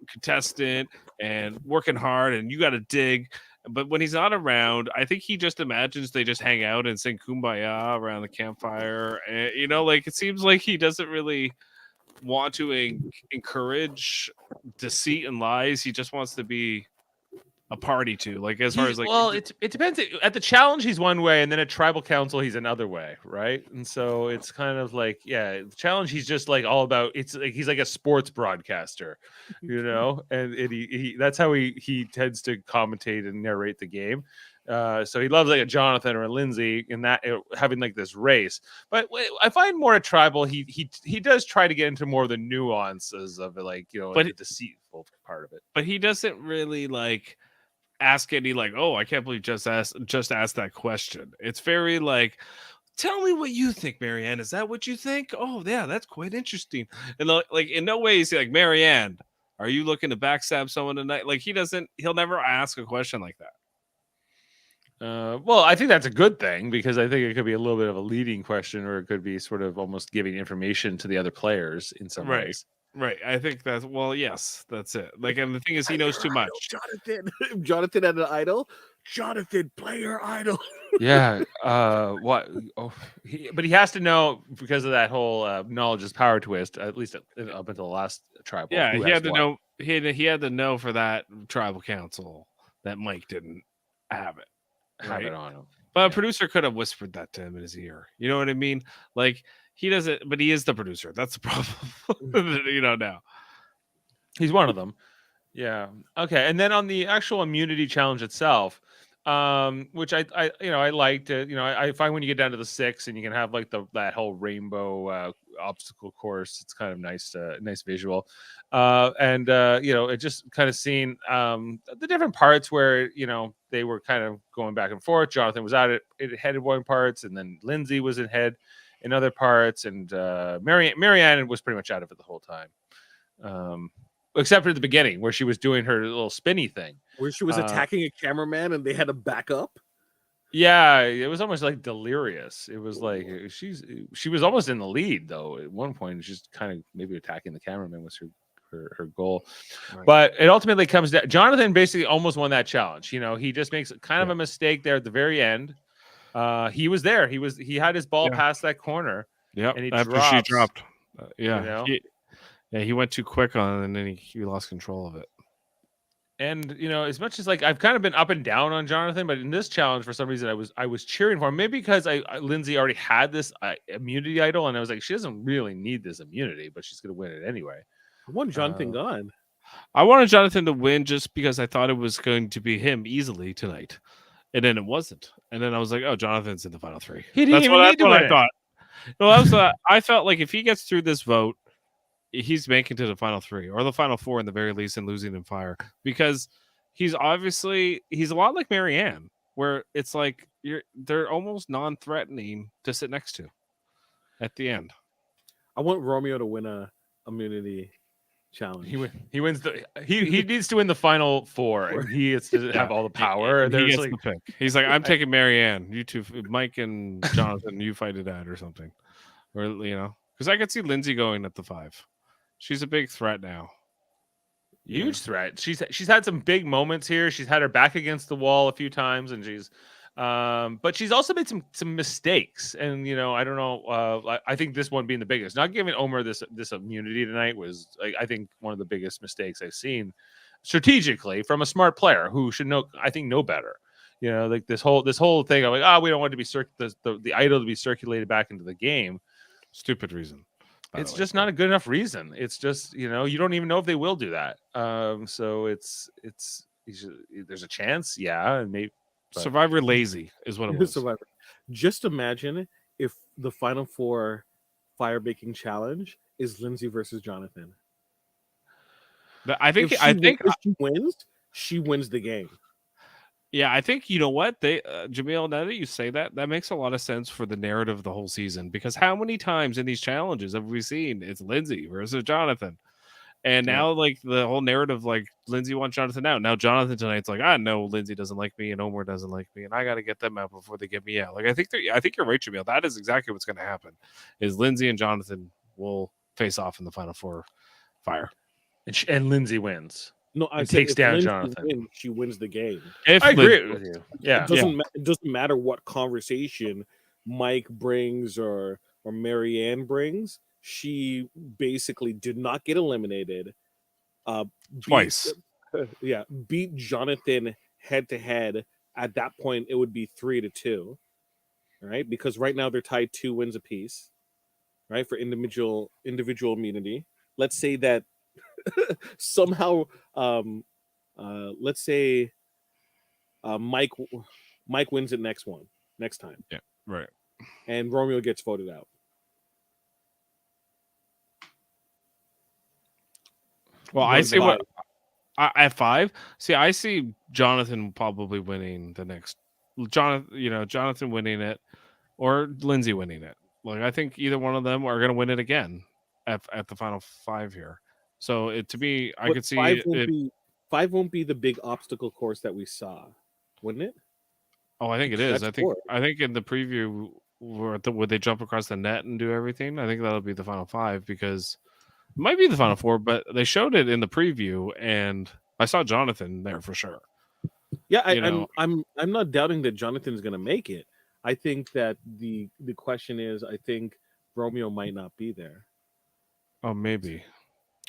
contestant and working hard, and you got to dig. But when he's not around, I think he just imagines they just hang out and sing Kumbaya around the campfire. And, it seems like he doesn't really want to encourage deceit and lies. He just wants to be a party to, like, as far as like, well, it depends. At the challenge he's one way, and then at tribal council he's another way, right? And so it's kind of like, the challenge he's just like all about, it's like he's like a sports broadcaster, and he that's how he tends to commentate and narrate the game. So he loves like a Jonathan or a Lindsay in that having like this race. But I find more at tribal, he does try to get into more of the nuances of it, like, the deceitful part of it. But he doesn't really like ask any like, oh, I can't believe just asked that question. It's very like, tell me what you think, Marianne. Is that what you think? Oh yeah, that's quite interesting. And like in no way is he like, Marianne, are you looking to backstab someone tonight? Like he'll never ask a question like that. Well, I think that's a good thing, because I think it could be a little bit of a leading question, or it could be sort of almost giving information to the other players in some ways. Right. I think that's, yes, that's it. Like, and the thing is, he knows too much. Jonathan had an idol. Jonathan, play your idol. Yeah. What? Oh, but he has to know, because of that whole knowledge is power twist. At least up until the last tribal. Yeah, he had to know. He had to know for that tribal council that Mike didn't have it. Have it on him. But a producer could have whispered that to him in his ear. You know what I mean? Like, he doesn't, but he is the producer. That's the problem. Now. He's one of them. Yeah. Okay. And then on the actual immunity challenge itself, which I liked. I find when you get down to the 6 and you can have like that whole rainbow obstacle course. It's kind of nice visual. It just kind of seeing the different parts where, they were kind of going back and forth. Jonathan was at it headed one parts, and then Lindsay was in head in other parts, and Marianne was pretty much out of it the whole time. Except for the beginning where she was doing her little spinny thing. Where she was attacking a cameraman and they had to back up. Yeah, it was almost like delirious. It was like she was almost in the lead though at one point. Just kind of maybe attacking the cameraman was her goal. Right. But it ultimately comes down. Jonathan basically almost won that challenge. He just makes kind of a mistake there at the very end. He was there. He had his ball past that corner. Yeah, and after she dropped. He went too quick on it, and then he lost control of it. And as much as like I've kind of been up and down on Jonathan, but in this challenge for some reason I was cheering for him. Maybe because Lindsay already had this immunity idol, and I was like, she doesn't really need this immunity, but she's gonna win it anyway. I want Jonathan gone. I wanted Jonathan to win just because I thought it was going to be him easily tonight, and then it wasn't. And then I was like, oh, Jonathan's in the final three. He didn't even need to win. I thought. No, I felt like if he gets through this vote, he's making to the final three or the final four in the very least and losing in fire, because he's a lot like Marianne, where it's like they're almost non-threatening to sit next to at the end. I want Romeo to win a immunity challenge. He wins he needs to win the final four, and he gets to have all the power. He gets the pick. He's like, I'm taking Marianne. You two, Mike and Jonathan, you fight it out or something, or because I could see Lindsay going at the 5. She's a big threat now. Huge threat. She's had some big moments here. She's had her back against the wall a few times, and but she's also made some mistakes. And I don't know. I think this one being the biggest. Not giving Omar this immunity tonight was, I think, one of the biggest mistakes I've seen strategically from a smart player who should know better. Like this whole thing of like, we don't want it to be the idol to be circulated back into the game. Stupid reason. It's just not a good enough reason. It's just, you don't even know if they will do that. So there's a chance. Yeah. And maybe Survivor lazy is what it was. Survivor. Just imagine if the final four fire baking challenge is Lindsay versus Jonathan. I think if she wins, she wins the game. Yeah, I think you know what Jaemeel. Now that you say that makes a lot of sense for the narrative of the whole season. Because how many times in these challenges have we seen it's Lindsay versus Jonathan, and now like the whole narrative, like Lindsay wants Jonathan out. Now Jonathan tonight's like, no, Lindsay doesn't like me, and Omar doesn't like me, and I got to get them out before they get me out. Like I think you're right, Jaemeel. That is exactly what's going to happen. Is Lindsay and Jonathan will face off in the final four fire, and Lindsay wins. No, I takes down Lindsay Jonathan. She wins the game. I agree with you. Yeah, it doesn't matter what conversation Mike brings or Marianne brings. She basically did not get eliminated. Twice. Beat Jonathan head to head. At that point, it would be 3-2, right? Because right now they're tied 2 wins apiece, right? For individual immunity. Let's say that. Somehow, let's say Mike wins it next time. Yeah, right. And Romeo gets voted out. Well, I see what at 5. See, I see Jonathan probably winning the next. Jonathan winning it, or Lindsay winning it. Like I think either one of them are going to win it again at the final 5 here. So to me, I could see 5 won't be the big obstacle course that we saw, wouldn't it? Oh, I think it is. That's I think in the preview would they jump across the net and do everything? I think that'll be the final 5 because it might be the final 4, but they showed it in the preview and I saw Jonathan there for sure. Yeah, I'm not doubting that Jonathan's going to make it. I think that the question is, I think Romeo might not be there. Oh, maybe.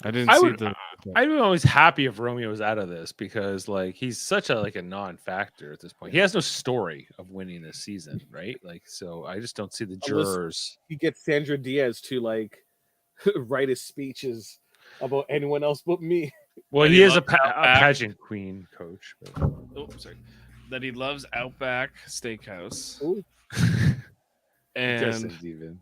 I'd be always happy if Romeo was out of this because like he's such a non-factor at this point. He has no story of winning this season, right? Like so I just don't see the jurors. He gets Sandra Diaz to like write his speeches about anyone else but me. Well, he is a pageant queen coach. But... Oh, sorry. That he loves Outback Steakhouse. Ooh. And even.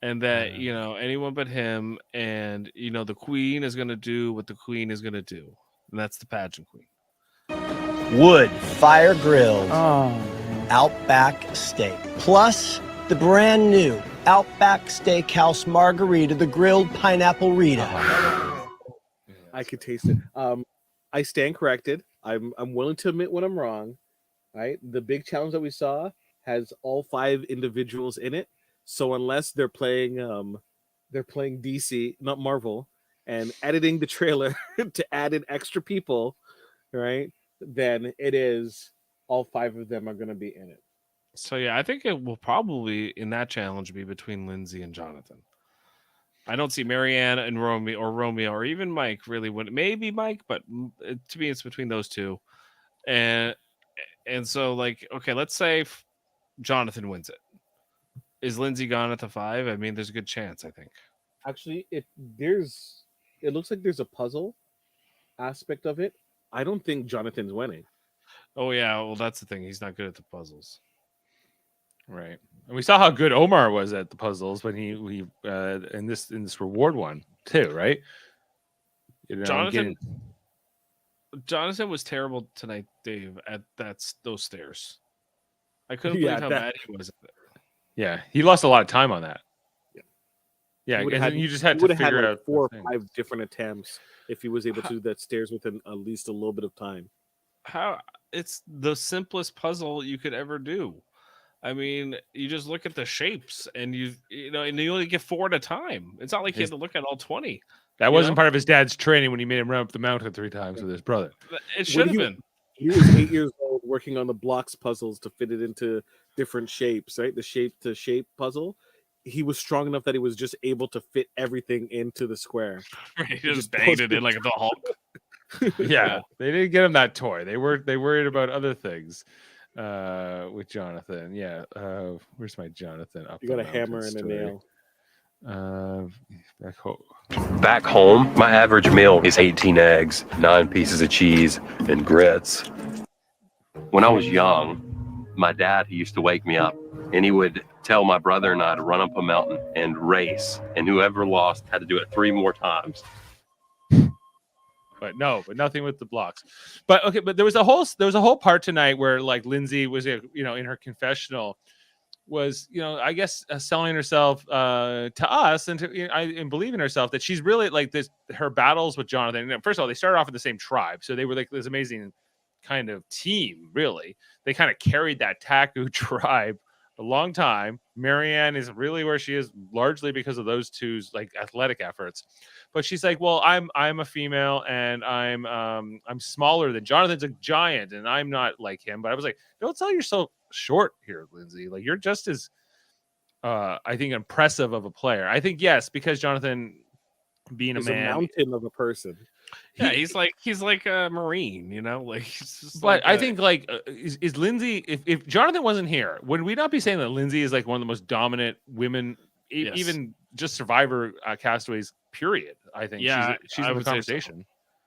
and that anyone but him, and the queen is going to do what the queen is going to do, and that's the pageant queen. Wood fire grilled Outback steak, plus the brand new Outback Steakhouse margarita, the grilled pineapple Rita. I could taste it. I stand corrected. I'm willing to admit when I'm wrong. Right, the big challenge that we saw has all 5 individuals in it. So unless they're playing DC, not Marvel, and editing the trailer to add in extra people, right? Then it is all 5 of them are going to be in it. So yeah, I think it will probably in that challenge be between Lindsay and Jonathan. I don't see Marianne and Romeo or even Mike really would. Maybe Mike, but to me it's between those two. And so okay, let's say Jonathan wins it. Is Lindsay gone at the 5? I mean, there's a good chance, I think. Actually, it looks like there's a puzzle aspect of it. I don't think Jonathan's winning. Oh yeah, well that's the thing. He's not good at the puzzles. Right. And we saw how good Omar was at the puzzles when he in this reward one too, right? Jonathan was terrible tonight, Dave, at those stairs. I couldn't believe how bad he was at it. Yeah, he lost a lot of time on that. Yeah, and you just had to figure out 4 or 5 different attempts if he was able to do that stairs within at least a little bit of time. How it's the simplest puzzle you could ever do. I mean, you just look at the shapes, and and you only get 4 at a time. It's not like you had to look at all 20. That wasn't part of his dad's training when he made him run up the mountain 3 times with his brother. It should have been. He was 8 years old working on the blocks puzzles to fit it into different shapes, right? The shape to shape puzzle. He was strong enough that he was just able to fit everything into the square. He just banged it in like the Hulk. Yeah, they didn't get him that toy. They worried about other things with Jonathan. Yeah, where's my Jonathan? You got a hammer and a nail. Back home, my average meal is 18 eggs, 9 pieces of cheese, and grits. When I was young, my dad, he used to wake me up, and he would tell my brother and I to run up a mountain and race, and whoever lost had to do it 3 more times. But nothing with the blocks. But okay, but there was a whole part tonight where Lindsay was in her confessional was I guess selling herself to us and and believing herself that she's really this. Her battles with Jonathan. First of all, they started off in the same tribe, so they were this amazing kind of team. Really, they kind of carried that Taku tribe a long time. Marianne is really where she is largely because of those two's athletic efforts. But she's like, well, I'm a female and I'm smaller than Jonathan's a giant and I'm not like him. But I was like, don't sell yourself short here, Lindsay. You're just as I think impressive of a player. I think yes, because Jonathan being He's a man, a mountain of a person. Yeah, he's like a Marine, But I think is Lindsay? If Jonathan wasn't here, would we not be saying that Lindsay is one of the most dominant women, Yes. even just Survivor castaways? Period. I think. Yeah, she's in the conversation.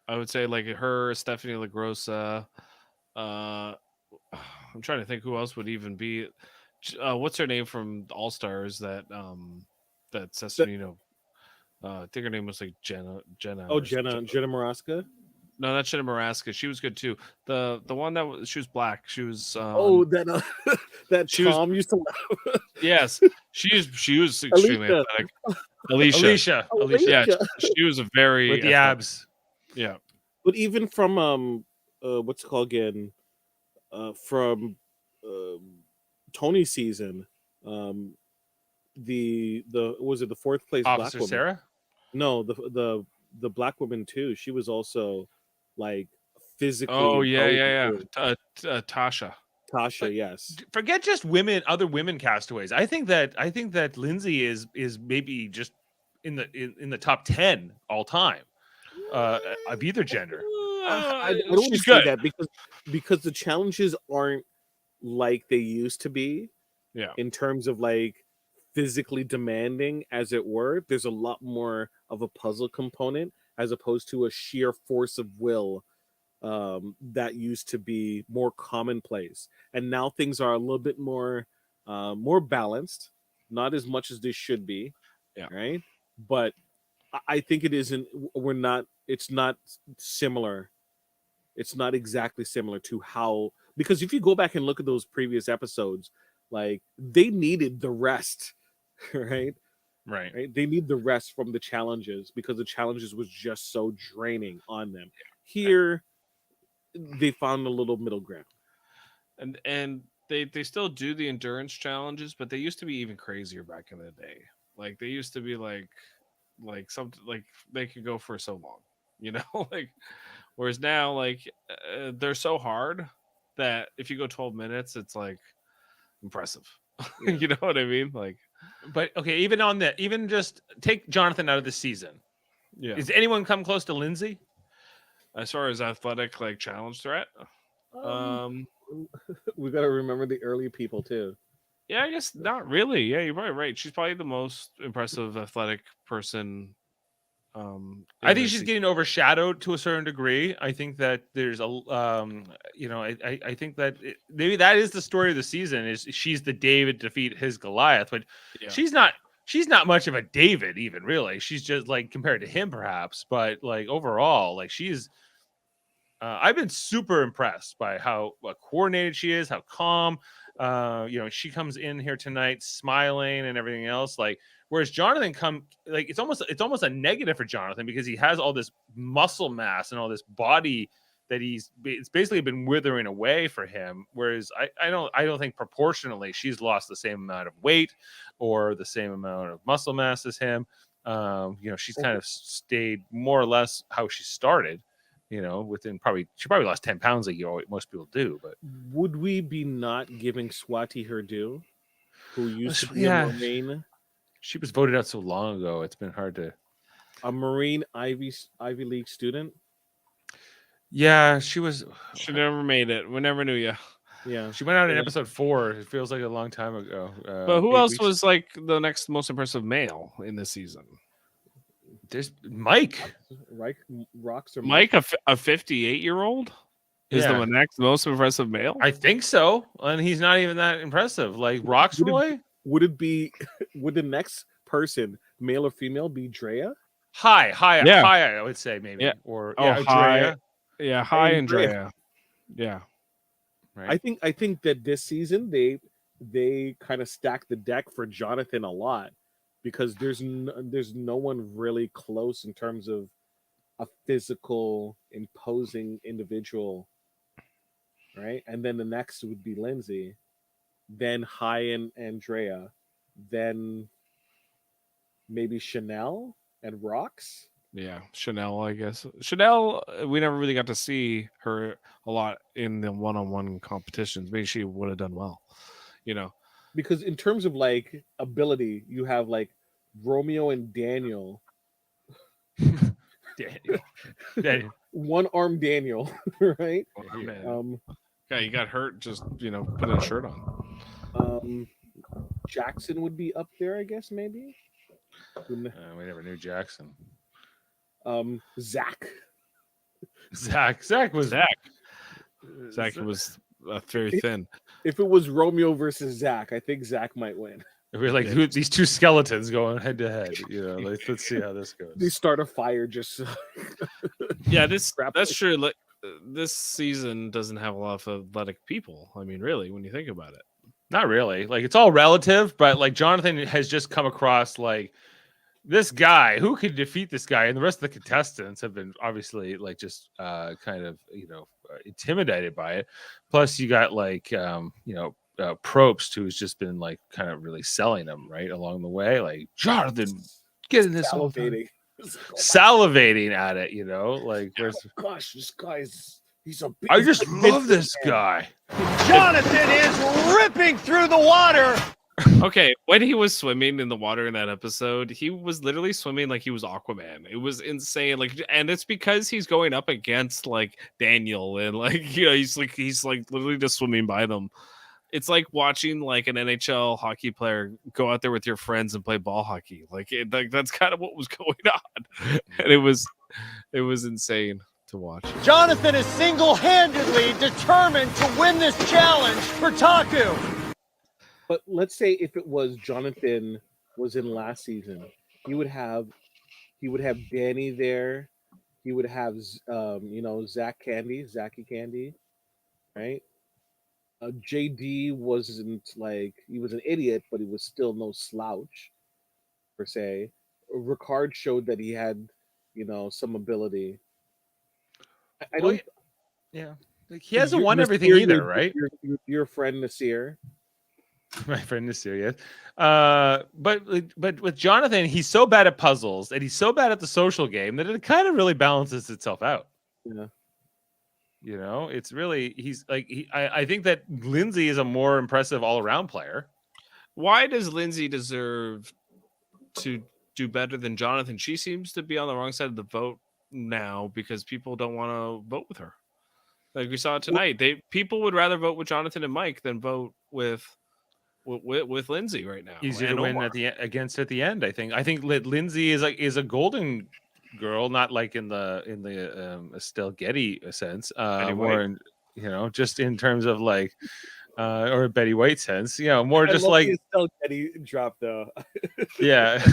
I would say her, Stephanie LaGrossa. I'm trying to think who else would even be. What's her name from All Stars? That Sessanino. I think her name was Jenna. Oh, Jenna Maraska. No, not Jenna Maraska. She was good too. The one she was black. She was. That Tom used to laugh. Yes, she was extremely athletic. Alicia. Yeah, she was a very with the abs. Yeah, but even from what's it called again? From Tony's season, the was it the 4th place Officer black woman? Sarah? No, the black woman too. She was also physically. Oh yeah. Tasha, yes. Forget just other women castaways. I think that Lindsay is maybe just in the top 10 all time of either gender. I don't want to say that because the challenges aren't like they used to be. Yeah. In terms of physically demanding, as it were, there's a lot more of a puzzle component as opposed to a sheer force of will that used to be more commonplace. And now things are a little bit more balanced, not as much as they should be. Yeah. Right. But I think it isn't. We're not. It's not similar. It's not exactly similar to how, because if you go back and look at those previous episodes, like they needed the rest, right? Right. They need the rest from the challenges because the challenges was just so draining on them. Here, they found a little middle ground. And they still do the endurance challenges, but they used to be even crazier back in the day. Like they used to be like something like they could go for so long, you know, like whereas now like they're so hard that if you go 12 minutes, it's like impressive. Yeah. You know what I mean? Like, But okay, even just take Jonathan out of the season. yeah. Is anyone come close to Lindsay? As far as athletic like challenge threat, We got to remember the early people too. yeah, I guess not really. Yeah, you're probably right. She's probably the most impressive athletic person. I think she's getting overshadowed to a certain degree. I think that there's a, I think that maybe that is the story of the season. Is she's the David defeat his Goliath, but Yeah. she's not much of a David even really. She's just like compared to him perhaps, but like overall, like she's. I've been super impressed by how coordinated she is, how calm. She comes in here tonight smiling and everything else. Like, whereas Jonathan it's almost a negative for Jonathan because he has all this muscle mass and all this body that it's basically been withering away for him. Whereas I don't think proportionally she's lost the same amount of weight or the same amount of muscle mass as him. She's kind of stayed more or less how she started. Within she probably lost 10 pounds a year. Most people do, but Would we be not giving Swati her due, who used to be Yeah. a Marine, she was voted out so long ago. It's been hard to. a Marine Ivy League student? Yeah, she was. She never made it. We never knew you. Yeah. She went out in Yeah. episode 4. It feels like a long time ago. But who 8 else weeks. was like the next most impressive male in this season? There's Mike. Rocks or Mike, a 58-year-old, is Yeah. the next most impressive male. I think so, and he's not even that impressive. Like Roxroy. Would it be? Would the next person, male or female, be Drea? Hi. Yeah. I would say maybe. Yeah. Or Oh, yeah, hi. Drea, Yeah, hi, Andrea. Andrea. Yeah, right? I think that this season they kind of stacked the deck for Jonathan a lot because there's no one really close in terms of a physical imposing individual, right? And then the next would be Lindsay, then Hi and Andrea, then maybe Chanel and Rox. yeah. Chanel, I guess. Chanel, we never really got to see her a lot in the one-on-one competitions. Maybe she would have done well, Because in terms of like ability, you have like Romeo and Daniel, Daniel. one arm Daniel, right? Oh, man. Yeah, you got hurt. Just put a shirt on. Jackson would be up there, I guess, maybe. We never knew Jackson. Zach. Zach was Zach was very thin. If it was Romeo versus Zach, I think Zach might win. We're like these two skeletons going head to head. Let's see how this goes. They start a fire just. Yeah, that's true. Like, this season doesn't have a lot of athletic people. I mean, really, when you think about it. Not really. Like it's all relative, but like Jonathan has just come across like this guy who could defeat this guy, and the rest of the contestants have been obviously like just kind of intimidated by it. Plus, you got like Probst, who's just been like kind of really selling them right along the way. Like Jonathan, get in this whole thing. Salivating at it, like where's Gosh, this guy's he's a. I just love this guy. Jonathan is ripping through the water. Okay, when he was swimming in the water in that episode, he was literally swimming like he was Aquaman. It was insane. Like, and it's because he's going up against like Daniel and like he's literally just swimming by them. It's like watching like an NHL hockey player go out there with your friends and play ball hockey. Like that's kind of what was going on, and it was insane to watch. Jonathan is single-handedly determined to win this challenge for Taku. But let's say if it was Jonathan was in last season he would have Danny there. He would have Zachy Candy, right? JD wasn't like he was an idiot, but he was still no slouch per se. Ricard showed that he had, some ability. I Well, don't. yeah, like he hasn't won Nasir, everything either, right? Your friend Nasir. My friend is serious. But with Jonathan, he's so bad at puzzles and he's so bad at the social game that it kind of really balances itself out. Yeah. It's really I think that Lindsay is a more impressive all around player. Why does Lindsay deserve to do better than Jonathan? She seems to be on the wrong side of the vote now because people don't want to vote with her. Like we saw tonight, people would rather vote with Jonathan and Mike than vote with Lindsay right now. Easier to win against at the end. I think Lindsay is a golden girl, not like in the Estelle Getty sense, more in, just in terms of like or a Betty White sense, more just like Estelle Getty drop though. Yeah.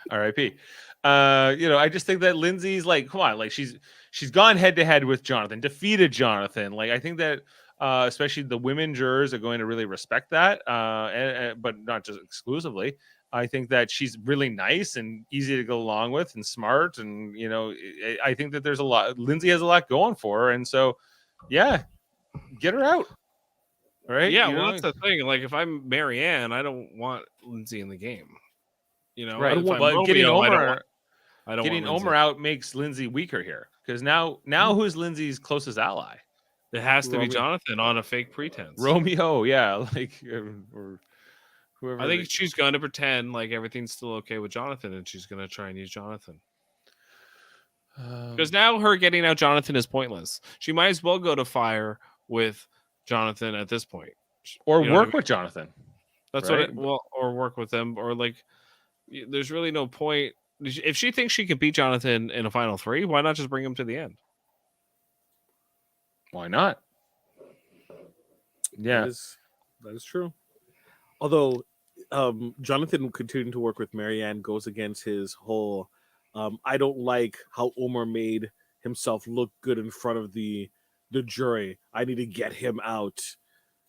R.I.P. I just think that Lindsay's like, come on, like she's gone head to head with Jonathan, defeated Jonathan. Like I think that especially the women jurors are going to really respect that, but not just exclusively. I think that she's really nice and easy to go along with and smart. And, I think that there's a lot. Lindsay has a lot going for her. And so, yeah, get her out. Right? Yeah, that's the thing. Like, if I'm Marianne, I don't want Lindsay in the game. Right. But getting Omar out makes Lindsay weaker here. Because now who's Lindsay's closest ally? It has to be Jonathan on a fake pretense. Romeo, yeah. Like, or whoever. I think she's going to pretend like everything's still okay with Jonathan, and she's going to try and use Jonathan. Because now her getting out Jonathan is pointless. She might as well go to fire with Jonathan at this point. Or work with Jonathan. That's right? Or work with him. Or like, there's really no point. If she thinks she can beat Jonathan in a final three, why not just bring him to the end? Why not? Yeah. That is true. Although Jonathan continuing to work with Marianne goes against his whole I don't like how Omar made himself look good in front of the jury. I need to get him out.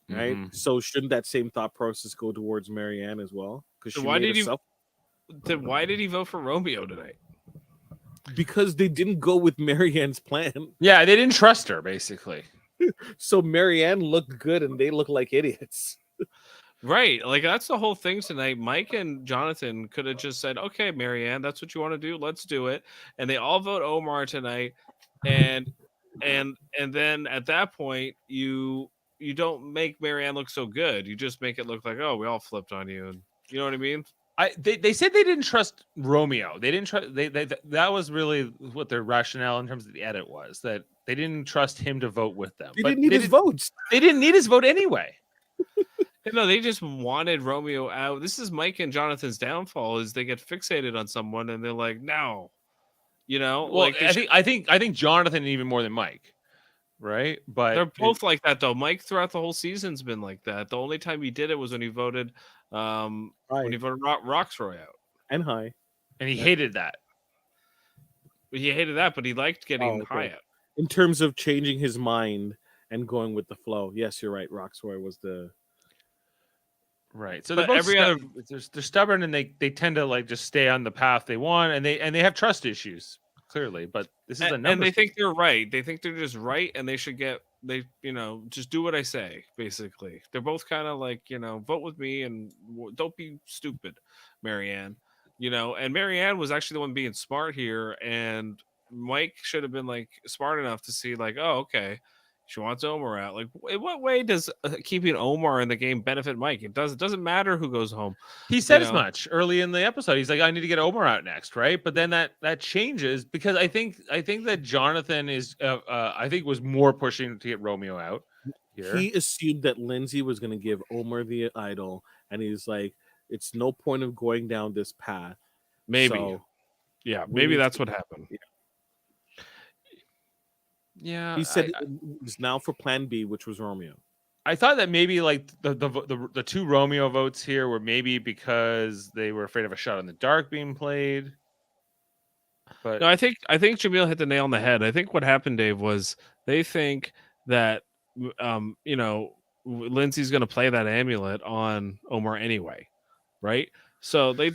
Right? Mm-hmm. So shouldn't that same thought process go towards Marianne as well? Because why did he vote for Romeo tonight? Because they didn't go with Marianne's plan. Yeah, they didn't trust her, basically. So Marianne looked good and they look like idiots. Right. Like, that's the whole thing tonight. Mike and Jonathan could have just said, okay, Marianne, that's what you want to do. Let's do it. And they all vote Omar tonight. And then at that point, you don't make Marianne look so good. You just make it look like, oh, we all flipped on you. And you know what I mean? They said they didn't trust Romeo. They didn't trust. That was really what their rationale in terms of the edit was, that they didn't trust him to vote with them. They didn't need his votes. They didn't need his vote anyway. No, they just wanted Romeo out. This is Mike and Jonathan's downfall: is they get fixated on someone and they're like, no, Well, like I think Jonathan even more than Mike. Right, but they're both like that though. Mike throughout the whole season's been like that. The only time he did it was when he voted Roxroy out and High, and he hated that. He hated that, but he liked getting High out. In terms of changing his mind and going with the flow, yes, you're right. Roxroy was the right. So they're stubborn and they tend to like just stay on the path they want, and they have trust issues. Clearly, but this is and they think they're right. They think they're just right, and they should just do what I say. Basically, they're both kind of like, vote with me and don't be stupid, Marianne. And Marianne was actually the one being smart here, and Mike should have been like smart enough to see like, oh, okay, she wants Omar out. Like, in what way does keeping Omar in the game benefit Mike? It doesn't matter who goes home. He said as much early in the episode. He's like, I need to get Omar out next, right? But then that changes because I think that Jonathan is was more pushing to get Romeo out here. He assumed that Lindsay was going to give Omar the idol, and he's like, it's no point of going down this path. Maybe, so maybe that's what happened. Yeah, he said it was now for Plan B, which was Romeo. I thought that maybe like the two Romeo votes here were maybe because they were afraid of a shot in the dark being played. But No, I think Jaemeel hit the nail on the head. I think what happened, Dave, was they think that Lindsay's going to play that amulet on Omar anyway, right? So they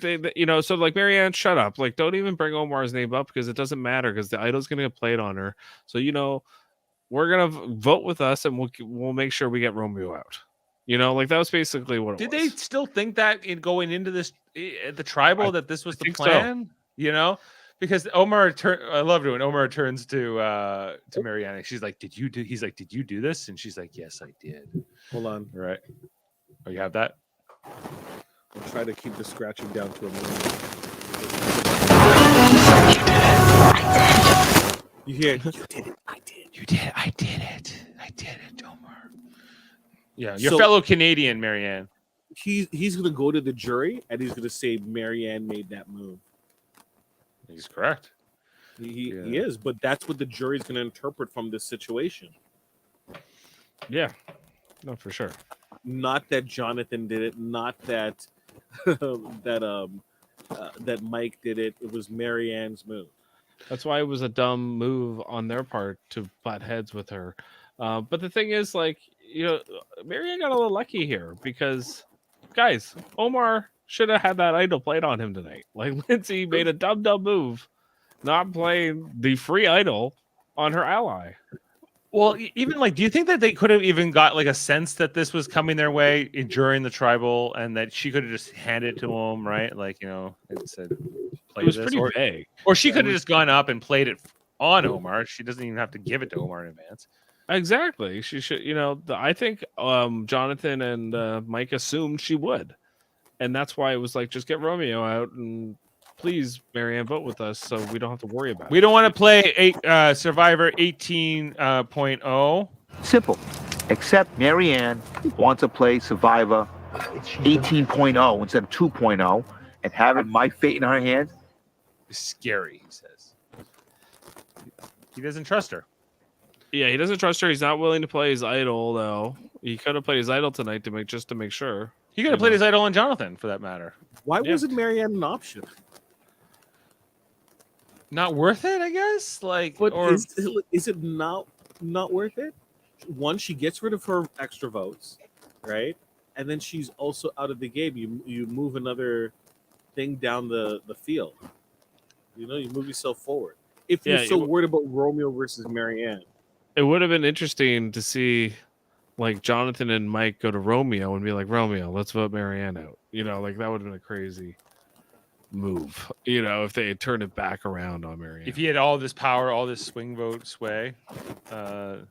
so like Marianne, shut up, like don't even bring Omar's name up because it doesn't matter because the idol's going to get played on her. So we're gonna vote with us and we'll make sure we get Romeo out. Like that was basically what it did was. they still think that in going into this the tribal that this was the think plan? Because Omar I loved it when Omar turns to Marianne. She's like, "Did you do?" He's like, "Did you do this?" And she's like, "Yes, I did." Hold on. All right. Oh, you have that? I'll try to keep the scratching down to a minimum. You hear? You did it. I did. You did. I did it. I did it, Omar. Yeah, your So- fellow Canadian, Marianne. He's gonna go to the jury and he's gonna say Marianne made that move. He's correct. He is, but that's what the jury's gonna interpret from this situation. Yeah, no, for sure. Not that Jonathan did it. Not that that Mike did it. It was Marianne's move. That's why it was a dumb move on their part to butt heads with her. But the thing is, like, Marianne got a little lucky here because, guys, Omar should have had that idol played on him tonight. Like, Lindsay made a dumb move, not playing the free idol on her ally. Well, even like, do you think that they could have even got like a sense that this was coming their way during the tribal, and that she could have just handed it to him, right? Like, and said, "Play It was this," pretty vague. or she could have just gone up and played it on Omar. She doesn't even have to give it to Omar in advance. Exactly. She should. I think Jonathan and Mike assumed she would, and that's why it was like, just get Romeo out and please, Marianne, vote with us so we don't have to worry about it. We don't want to play Survivor 18.0. Simple. Except Marianne wants to play Survivor 18.0 instead of 2.0 and having my fate in her hands. Scary, he says. He doesn't trust her. Yeah, he doesn't trust her. He's not willing to play his idol, though. He could have played his idol tonight to make sure. He could have played his idol on Jonathan, for that matter. Why wasn't Marianne an option? Not worth it, I guess. Like, But or is it not worth it? One, she gets rid of her extra votes, right? And then she's also out of the game. You move another thing down the field. You move yourself forward. If you're so worried about Romeo versus Marianne. It would have been interesting to see, like, Jonathan and Mike go to Romeo and be like, Romeo, let's vote Marianne out. Like, that would have been a crazy move, if they had turned it back around on Marianne. if he had all this power, all this swing vote sway, but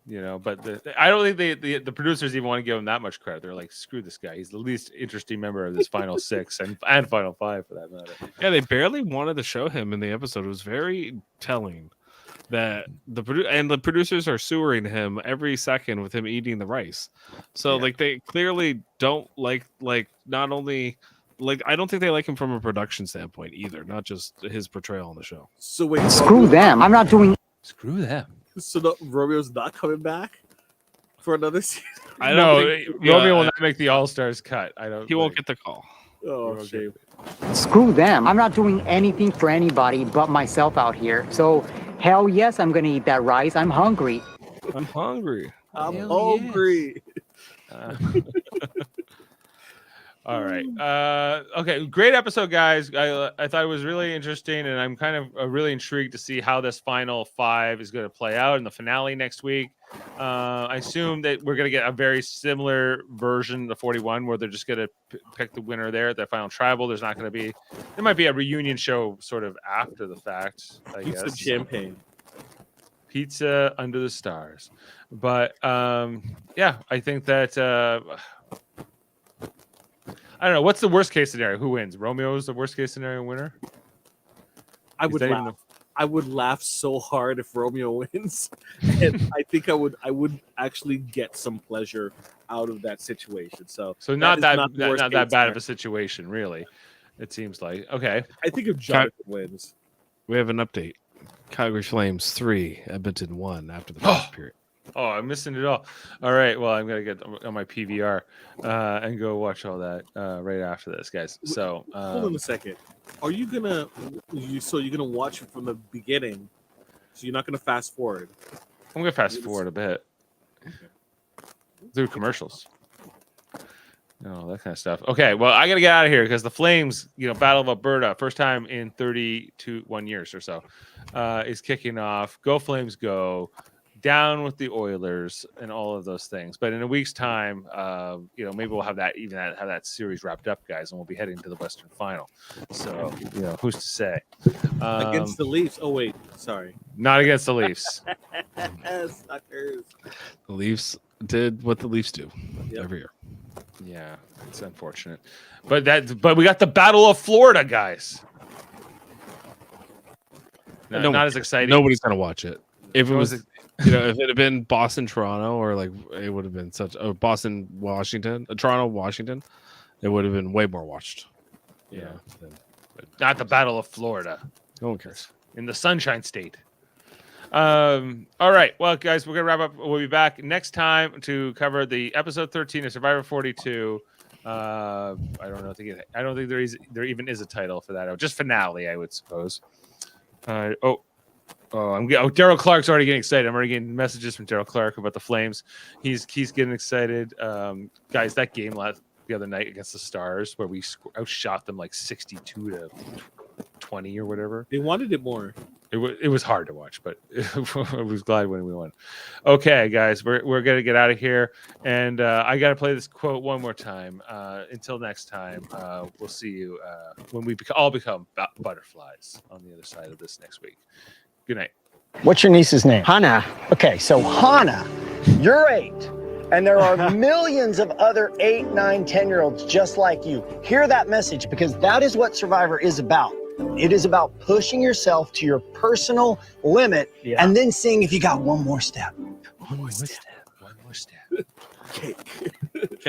I don't think the producers even want to give him that much credit. They're like, screw this guy. He's the least interesting member of this final six and final five for that matter. Yeah, they barely wanted to show him in the episode. It was very telling that the producers are sewering him every second with him eating the rice. So like they clearly don't like not only like I don't think they like him from a production standpoint either, not just his portrayal on the show. So wait, Screw them. I'm not doing. Screw them. So Romeo's not coming back for another season. I don't think Romeo will not make the All Stars cut. He won't get the call. Oh, shame. Screw them. I'm not doing anything for anybody but myself out here. So, hell yes, I'm gonna eat that rice. I'm hungry. I'm hungry. I'm hungry. All right. Okay. Great episode, guys. I thought it was really interesting, and I'm kind of really intrigued to see how this final five is going to play out in the finale next week. I assume that we're going to get a very similar version of 41, where they're just going to pick the winner there at that final tribal. There might be a reunion show sort of after the fact. I guess. Pizza champagne. Pizza under the stars. But yeah, I think that. I don't know. What's the worst case scenario? Who wins? Romeo is the worst case scenario winner? I would laugh. I would laugh so hard if Romeo wins, and I think I would actually get some pleasure out of that situation. So not that bad of a situation, really. It seems like okay. I think if Jonathan wins, we have an update. Calgary Flames 3, Edmonton 1 after the first period. Oh, I'm missing it all. All right. Well, I'm gonna get on my PVR and go watch all that right after this, guys. So Hold on a second. Are you gonna? You're gonna watch it from the beginning? So you're not gonna fast forward. I'm gonna fast forward a bit through commercials. Oh, that kind of stuff. Okay, well, I gotta get out of here because the Flames, Battle of Alberta, first time in 31 years or so, is kicking off. Go Flames, go! Down with the Oilers and all of those things. But in a week's time, maybe we'll have that series wrapped up, guys, and we'll be heading to the Western Final. So, who's to say? Against the Leafs. Oh wait, sorry. Not against the Leafs. Suckers. The Leafs did what the Leafs do every year. Yeah, it's unfortunate, but we got the Battle of Florida, guys. No, not as exciting. Nobody's gonna watch it. If it was, if it had been Boston, Toronto, or like it would have been Boston, Washington, Toronto, Washington, it would have been way more watched. Yeah, but not the Battle of Florida. No one cares. In the Sunshine State. All right, well, guys, we're gonna wrap up. We'll be back next time to cover the episode 13 of Survivor 42. I don't think there even is a title for that. Just finale, I would suppose. Daryl Clark's already getting excited. I'm already getting messages from Daryl Clark about the Flames. He's getting excited. Guys, that game the other night against the Stars where we outshot them like 62-20 or whatever. They wanted it more. It was hard to watch, but I was glad when we won. Okay, guys, we're gonna get out of here, and I gotta play this quote one more time. Until next time, we'll see you when we all become butterflies on the other side of this next week. Good night. What's your niece's name? Hannah. Okay, so Hannah, you're 8. And there are millions of other 8, 9, 10-year-olds just like you. Hear that message, because that is what Survivor is about. It is about pushing yourself to your personal limit and then seeing if you got one more step. One more step. Okay.